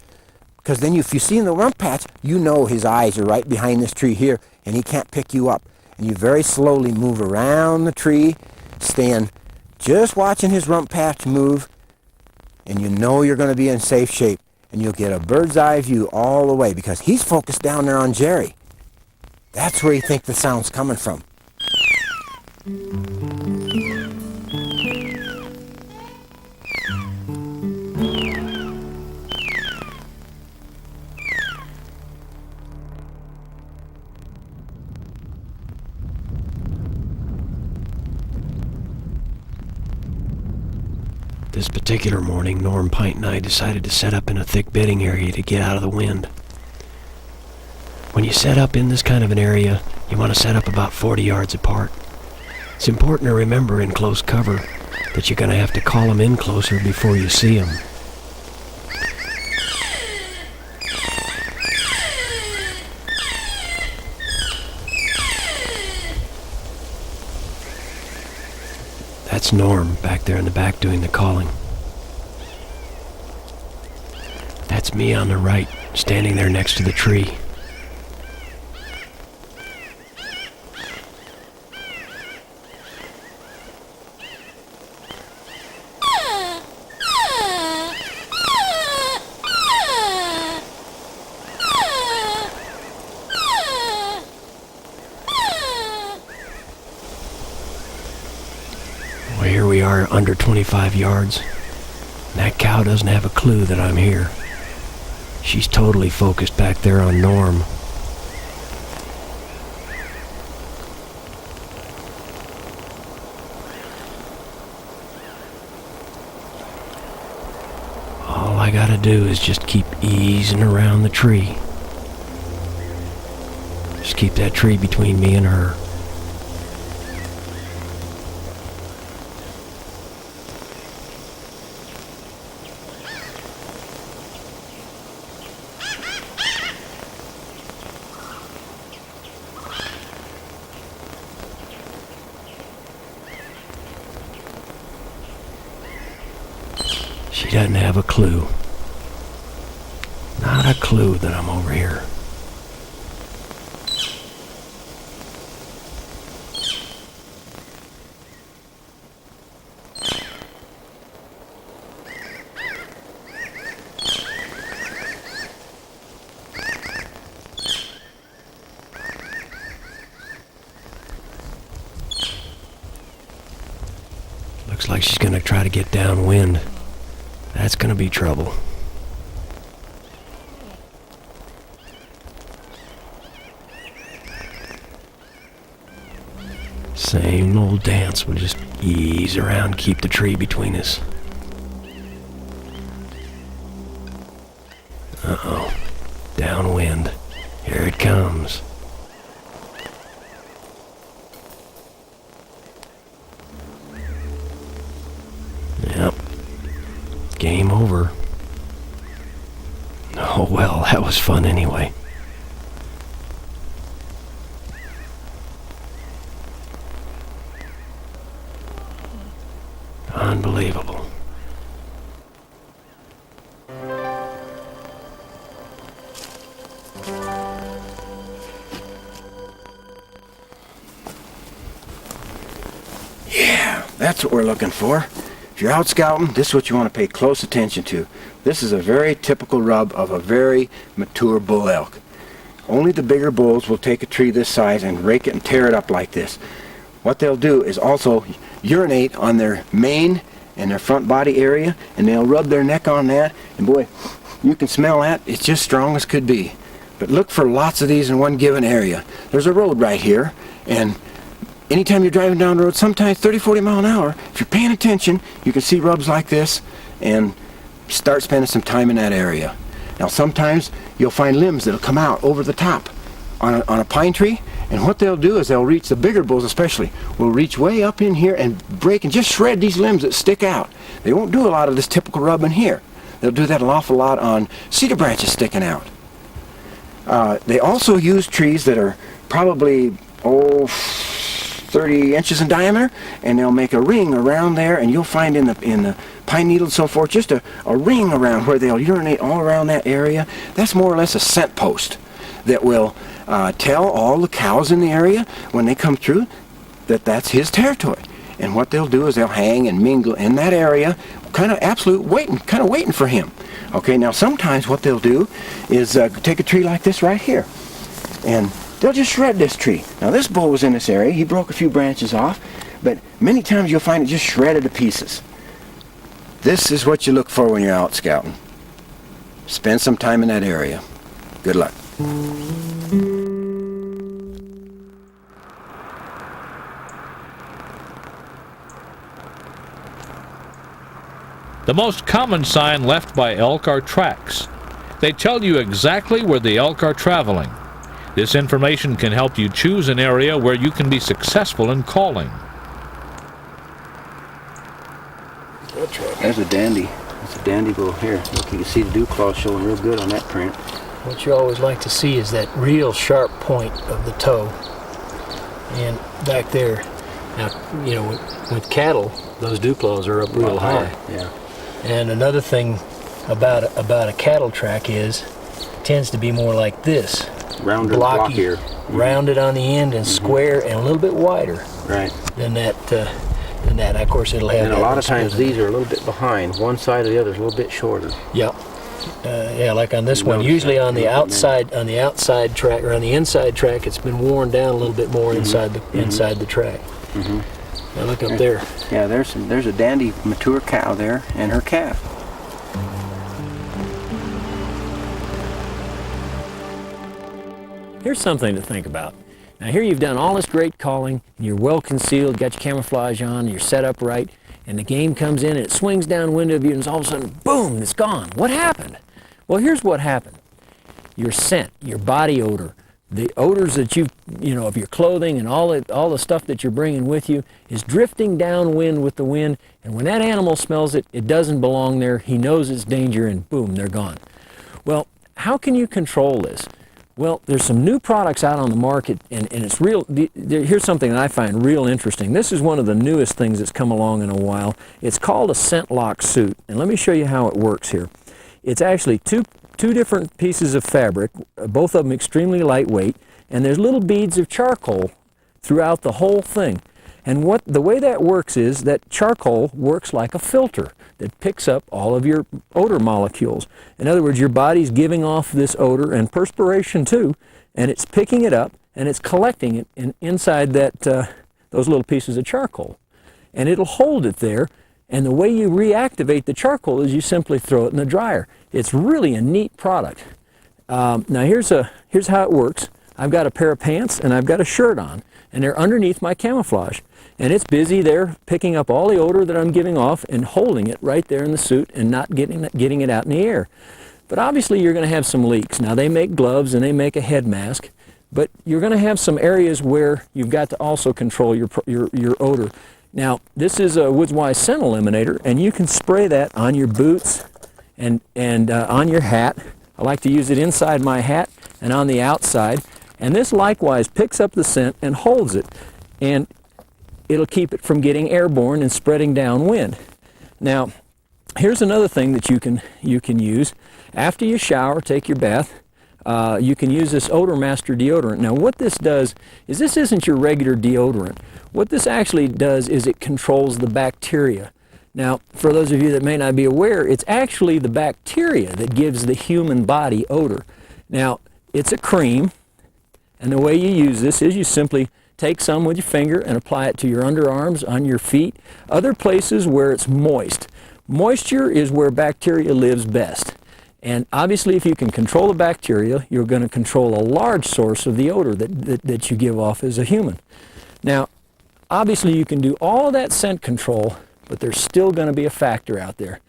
Because then if you see in the rump patch, you know his eyes are right behind this tree here, and he can't pick you up. And you very slowly move around the tree, stand just watching his rump patch move, and you know you're going to be in safe shape. And you'll get a bird's eye view all the way because he's focused down there on Jerry. That's where you think the sound's coming from. This particular morning, Norm Pint and I decided to set up in a thick bedding area to get out of the wind. When you set up in this kind of an area, you want to set up about 40 yards apart. It's important to remember in close cover that you're going to have to call them in closer before you see them. That's Norm back there in the back doing the calling. That's me on the right, standing there next to the tree. Well, here we are under 25 yards. That cow doesn't have a clue that I'm here. She's totally focused back there on Norm. All I gotta do is just keep easing around the tree. Just keep that tree between me and her. She doesn't have a clue. Not a clue that I'm over here. Looks like she's gonna try to get downwind. That's gonna be trouble. Same old dance. We'll just ease around, keep the tree between us. Uh-oh. Downwind. Here it comes. Yep. Game over. Oh well, that was fun anyway. Unbelievable. Yeah, that's what we're looking for. If you're out scouting, this is what you want to pay close attention to. This is a very typical rub of a very mature bull elk. Only the bigger bulls will take a tree this size and rake it and tear it up like this. What they'll do is also urinate on their mane and their front body area, and they'll rub their neck on that, and boy, you can smell that. It's just strong as could be. But look for lots of these in one given area. There's a road right here, and anytime you're driving down the road, sometimes 30, 40 mile an hour, if you're paying attention, you can see rubs like this and start spending some time in that area. Now sometimes you'll find limbs that'll come out over the top on a pine tree, and what they'll do is they'll reach, the bigger bulls especially, will reach way up in here and break and just shred these limbs that stick out. They won't do a lot of this typical rubbing here. They'll do that an awful lot on cedar branches sticking out. They also use trees that are probably, 30 inches in diameter, and they'll make a ring around there, and you'll find in the pine needle and so forth just a ring around where they'll urinate all around that area. That's more or less a scent post that will tell all the cows in the area when they come through that that's his territory. And what they'll do is they'll hang and mingle in that area, kind of waiting for him. Okay, now sometimes what they'll do is take a tree like this right here, and they'll just shred this tree. Now this bull was in this area. He broke a few branches off, but many times you'll find it just shredded to pieces. This is what you look for when you're out scouting. Spend some time in that area. Good luck. The most common sign left by elk are tracks. They tell you exactly where the elk are traveling. This information can help you choose an area where you can be successful in calling. There's a dandy. That's a dandy bull here. Look, you can see the dew claw showing real good on that print. What you always like to see is that real sharp point of the toe. And back there, now, you know, with cattle, those dew claws are up real high. Yeah. And another thing about a cattle track is, it tends to be more like this. Rounder, blocky, blockier. rounded on the end and square and a little bit wider Right. than that. Of course, it'll have. And a lot of times split. these are a little bit behind. One side or the other is a little bit shorter. Yep. Yeah, like on this one. Notice Usually that. on the outside track or on the inside track, it's been worn down a little bit more inside the track. Now look up there. Yeah, there's a dandy mature cow there and her calf. Here's something to think about. Now here you've done all this great calling, and you're well concealed, got your camouflage on, and you're set up right, and the game comes in and it swings downwind of you, and all of a sudden, boom, it's gone. What happened? Well, here's what happened. Your scent, your body odor, the odors that you know, of your clothing and all the stuff that you're bringing with you is drifting downwind with the wind, and when that animal smells it, it doesn't belong there. He knows it's danger, and boom, they're gone. Well, how can you control this? Well, there's some new products out on the market, and it's real. Here's something that I find real interesting. This is one of the newest things that's come along in a while. It's called a scent lock suit, and let me show you how it works here. It's actually two different pieces of fabric, both of them extremely lightweight, and there's little beads of charcoal throughout the whole thing. And the way that works is that charcoal works like a filter that picks up all of your odor molecules. In other words, your body's giving off this odor and perspiration too, and it's picking it up and it's collecting it inside those little pieces of charcoal. And it'll hold it there, and the way you reactivate the charcoal is you simply throw it in the dryer. It's really a neat product. Now here's how it works. I've got a pair of pants and I've got a shirt on, and they're underneath my camouflage. And it's busy there picking up all the odor that I'm giving off and holding it right there in the suit and not getting it out in the air. But obviously you're going to have some leaks. Now they make gloves and they make a head mask, but you're going to have some areas where you've got to also control your odor. Now this is a Woods Wise Scent Eliminator, and you can spray that on your boots and on your hat. I like to use it inside my hat and on the outside. And this likewise picks up the scent and holds it. And it'll keep it from getting airborne and spreading downwind. Now, here's another thing that you can use. After you shower, take your bath, you can use this Odor Master deodorant. Now, what this does is this isn't your regular deodorant. What this actually does is it controls the bacteria. Now, for those of you that may not be aware, it's actually the bacteria that gives the human body odor. Now, it's a cream, and the way you use this is you simply take some with your finger and apply it to your underarms, on your feet, other places where it's moist. Moisture is where bacteria lives best. And obviously if you can control the bacteria, you're going to control a large source of the odor that you give off as a human. Now, obviously you can do all of that scent control, but there's still going to be a factor out there.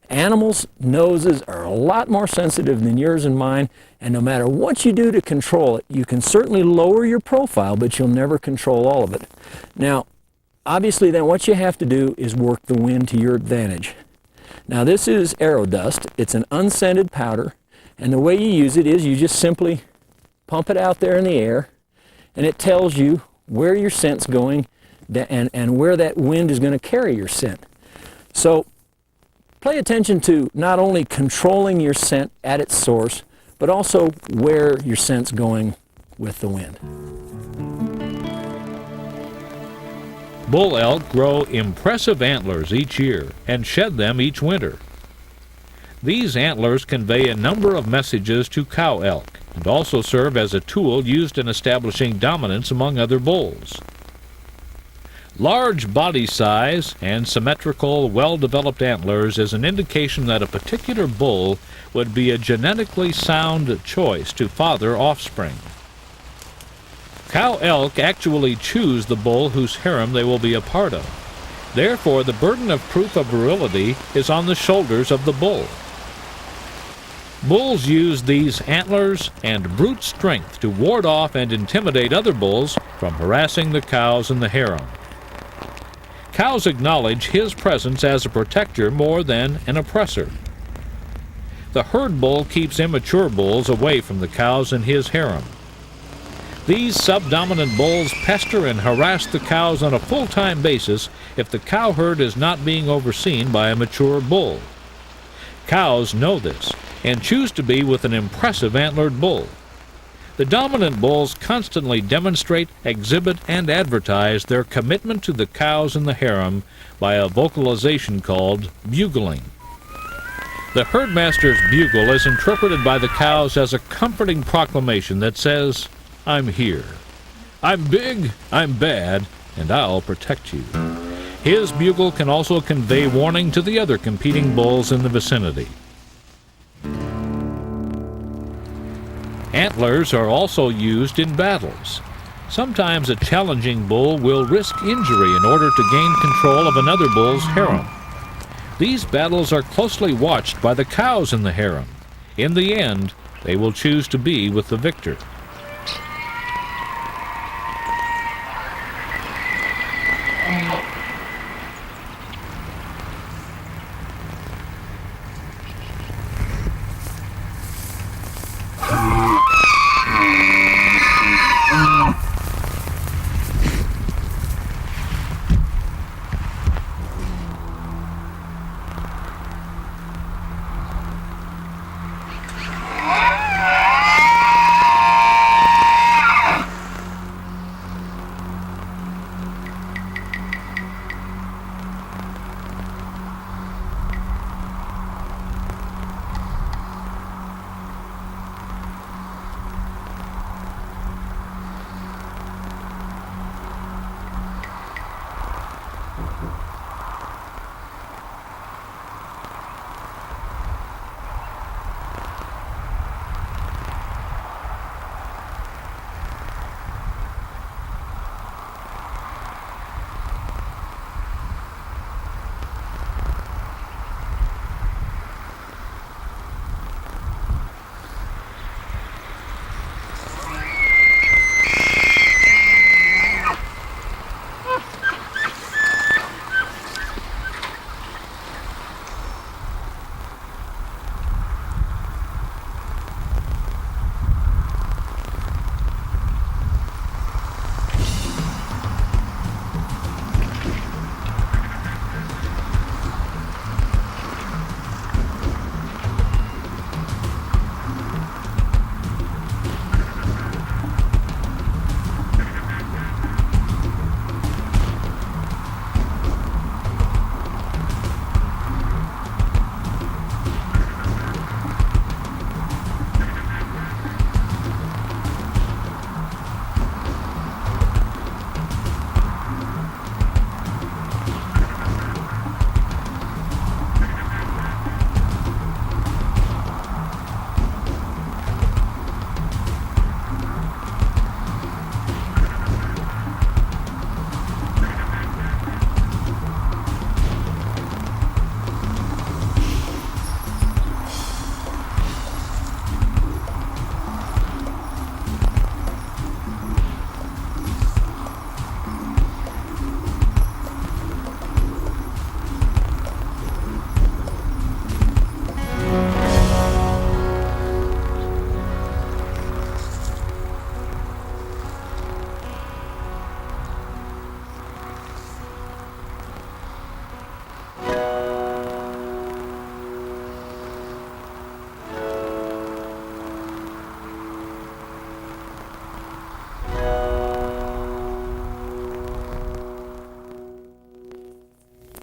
Animals' noses are a lot more sensitive than yours and mine, and no matter what you do to control it, you can certainly lower your profile, but you'll never control all of it. Now, obviously then what you have to do is work the wind to your advantage. Now this is Aerodust. It's an unscented powder, and the way you use it is you just simply pump it out there in the air, and it tells you where your scent's going and where that wind is going to carry your scent. So pay attention to not only controlling your scent at its source, but also where your scent's going with the wind. Bull elk grow impressive antlers each year and shed them each winter. These antlers convey a number of messages to cow elk. and also serve as a tool used in establishing dominance among other bulls. Large body size and symmetrical, well-developed antlers is an indication that a particular bull would be a genetically sound choice to father offspring. Cow elk actually choose the bull whose harem they will be a part of. Therefore, the burden of proof of virility is on the shoulders of the bull. Bulls use these antlers and brute strength to ward off and intimidate other bulls from harassing the cows in the harem. Cows acknowledge his presence as a protector more than an oppressor. The herd bull keeps immature bulls away from the cows in his harem. These subdominant bulls pester and harass the cows on a full-time basis if the cow herd is not being overseen by a mature bull. Cows know this and choose to be with an impressive antlered bull. The dominant bulls constantly demonstrate, exhibit, and advertise their commitment to the cows in the harem by a vocalization called bugling. The herdmaster's bugle is interpreted by the cows as a comforting proclamation that says, "I'm here. I'm big, I'm bad, and I'll protect you." His bugle can also convey warning to the other competing bulls in the vicinity. Antlers are also used in battles. Sometimes a challenging bull will risk injury in order to gain control of another bull's harem. These battles are closely watched by the cows in the harem. In the end, they will choose to be with the victor.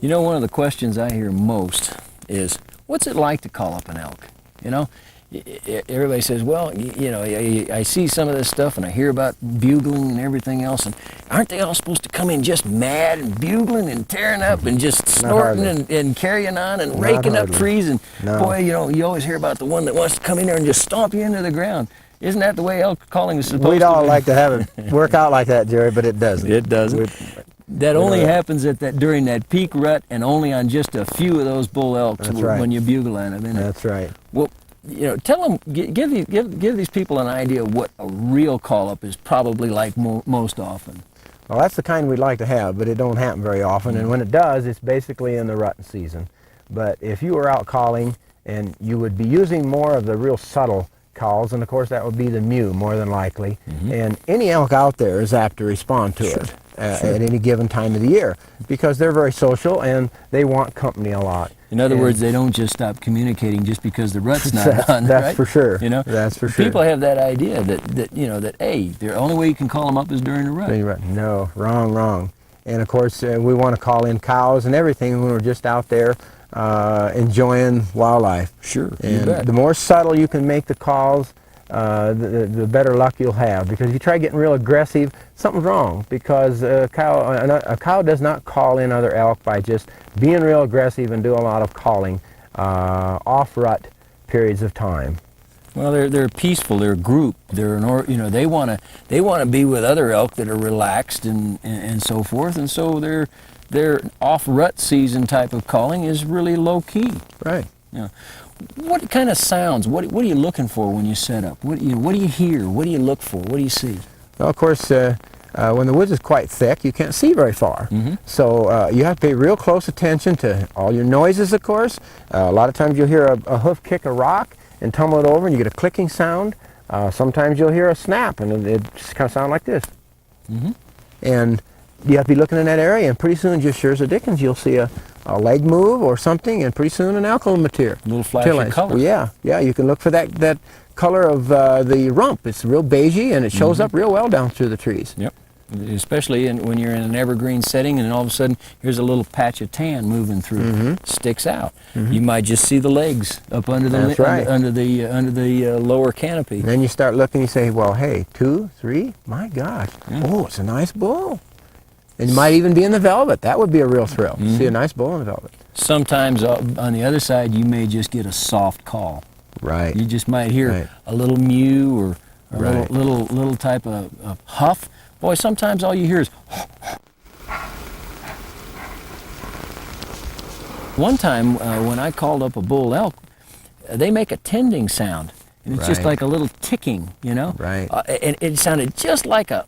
You know, one of the questions I hear most is, what's it like to call up an elk? You know, everybody says, well, you know, I see some of this stuff and I hear about bugling and everything else, and aren't they all supposed to come in just mad and bugling and tearing up and just snorting and carrying on and raking up trees? And boy, you know, you always hear about the one that wants to come in there and just stomp you into the ground. Isn't that the way elk calling is supposed to be? We'd all like to have it work out like that, Jerry, but it doesn't. It doesn't. That only happens during that peak rut, and only on just a few of those bull elks when you bugle at them. That's right. Well, you know, tell them, give these people an idea of what a real call-up is probably like most often. Well, that's the kind we'd like to have, but it don't happen very often. And when it does, it's basically in the rutting season. But if you were out calling, and you would be using more of the real subtle calls, and of course that would be the mew more than likely. And any elk out there is apt to respond to it at any given time of the year, because they're very social and they want company a lot. In other words, they don't just stop communicating just because the rut's not on. That's right? for sure. You know, that's for sure. People have that idea that you know that the only way you can call them up is during the rut. No, wrong. And of course, we want to call in cows and everything when we're just out there enjoying wildlife. Sure. And the more subtle you can make the calls, the better luck you'll have. Because if you try getting real aggressive, something's wrong. Because a cow does not call in other elk by just being real aggressive and do a lot of calling off rut periods of time. Well, they're peaceful. They're a group. They're they want to be with other elk that are relaxed and so forth. And so their off rut season type of calling is really low key. Right. You know, what kind of sounds? What are you looking for when you set up? What do you hear? What do you look for? What do you see? Well, of course, when the woods is quite thick, you can't see very far. So you have to pay real close attention to all your noises, of course. A lot of times you'll hear a hoof kick a rock and tumble it over, and you get a clicking sound. Sometimes you'll hear a snap, and it just kind of sound like this. And you have to be looking in that area, and pretty soon, just sure as the dickens, you'll see a leg move or something, and pretty soon an elk will material. A little flash of color. Well, yeah, you can look for that color of the rump. It's real beigey, and it shows up real well down through the trees. Yep. Especially when you're in an evergreen setting, and all of a sudden here's a little patch of tan moving through, sticks out. You might just see the legs up under the under the lower canopy. And then you start looking, you say, well, hey, 2, 3, my gosh, oh, it's a nice bull. And you might even be in the velvet. That would be a real thrill. See a nice bull in the velvet. Sometimes on the other side, you may just get a soft call. Right. You just might hear a little mew or a little type of huff. Boy, sometimes all you hear is. One time when I called up a bull elk, they make a tending sound. And it's just like a little ticking, you know? Right. And it sounded just like a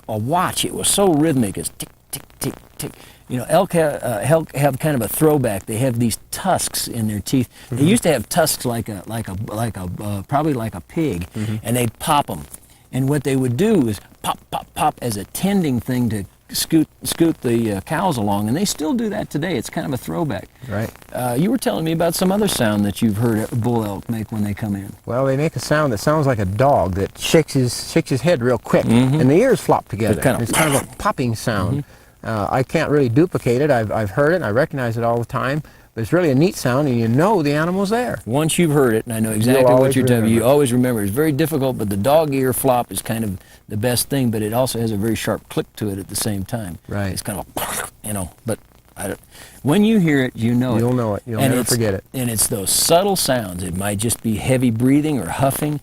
watch. It was so rhythmic. It's tick, tick, tick, tick. You know, elk have kind of a throwback. They have these tusks in their teeth. They used to have tusks probably like a pig, and they'd pop them. And what they would do is pop, pop, pop as a tending thing to scoot the cows along, and they still do that today. It's kind of a throwback. Right. You were telling me about some other sound that you've heard bull elk make when they come in. Well, they make a sound that sounds like a dog that shakes his head real quick, and the ears flop together. It's kind of a popping sound. I can't really duplicate it. I've heard it, and I recognize it all the time. But it's really a neat sound, and you know the animal's there. Once you've heard it, and I know exactly what you're talking about, you always remember. It's very difficult, but the dog ear flop is kind of the best thing, but it also has a very sharp click to it at the same time. Right. It's kind of, but when you hear it, you know it. You'll know it. You'll never forget it. And it's those subtle sounds. It might just be heavy breathing or huffing,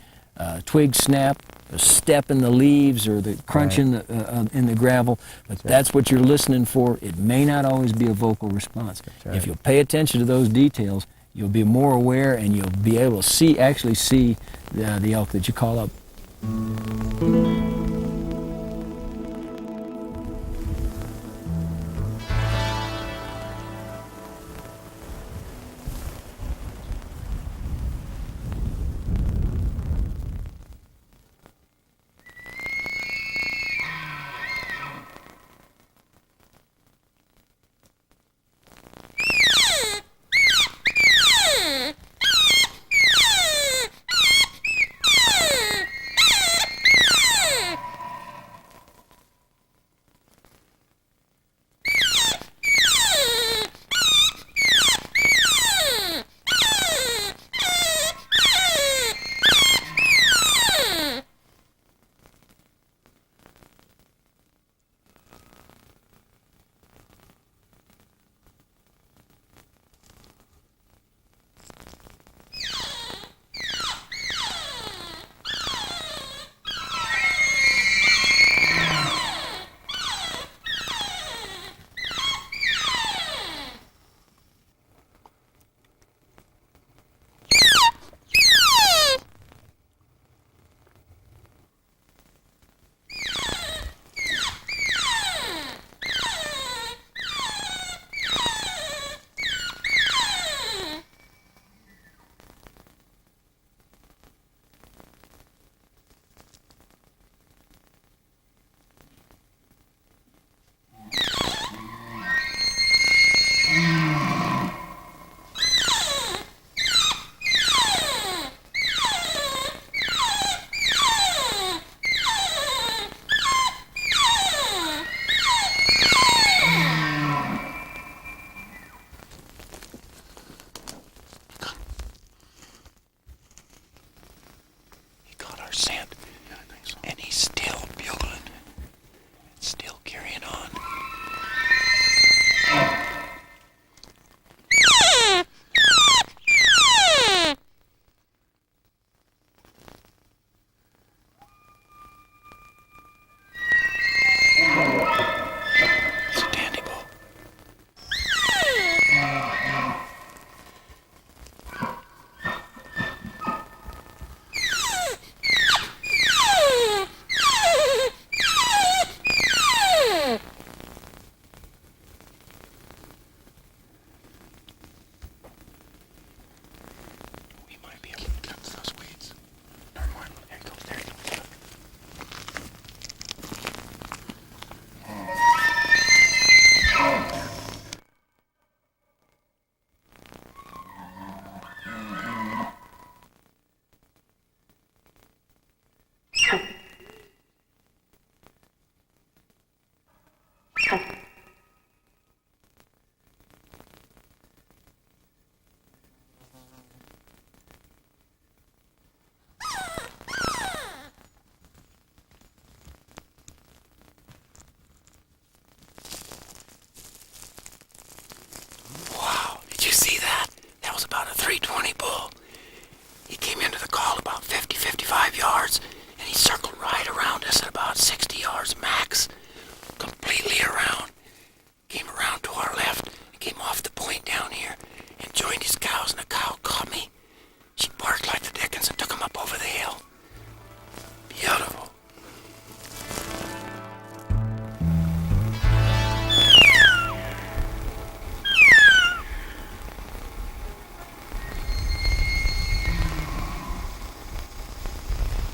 twig snap, a step in the leaves, or the crunch in the gravel. But that's what you're listening for. It may not always be a vocal response. Right. If you'll pay attention to those details, you'll be more aware, and you'll be able to actually see the elk that you call up.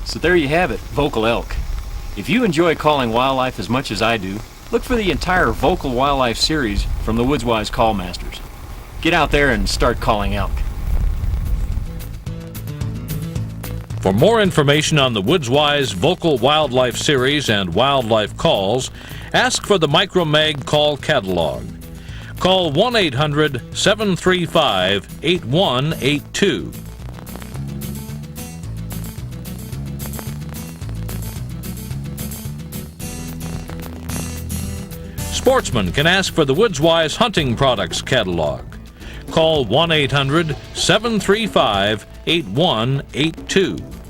So there you have it, Vocal Elk. If you enjoy calling wildlife as much as I do, look for the entire Vocal Wildlife series from the Woodswise Call Masters. Get out there and start calling elk. For more information on the Woodswise Vocal Wildlife Series and wildlife calls, ask for the Micromag Call Catalog. Call 1-800-735-8182. Sportsmen can ask for the Woodswise Hunting Products Catalog. Call 1-800-735-8182.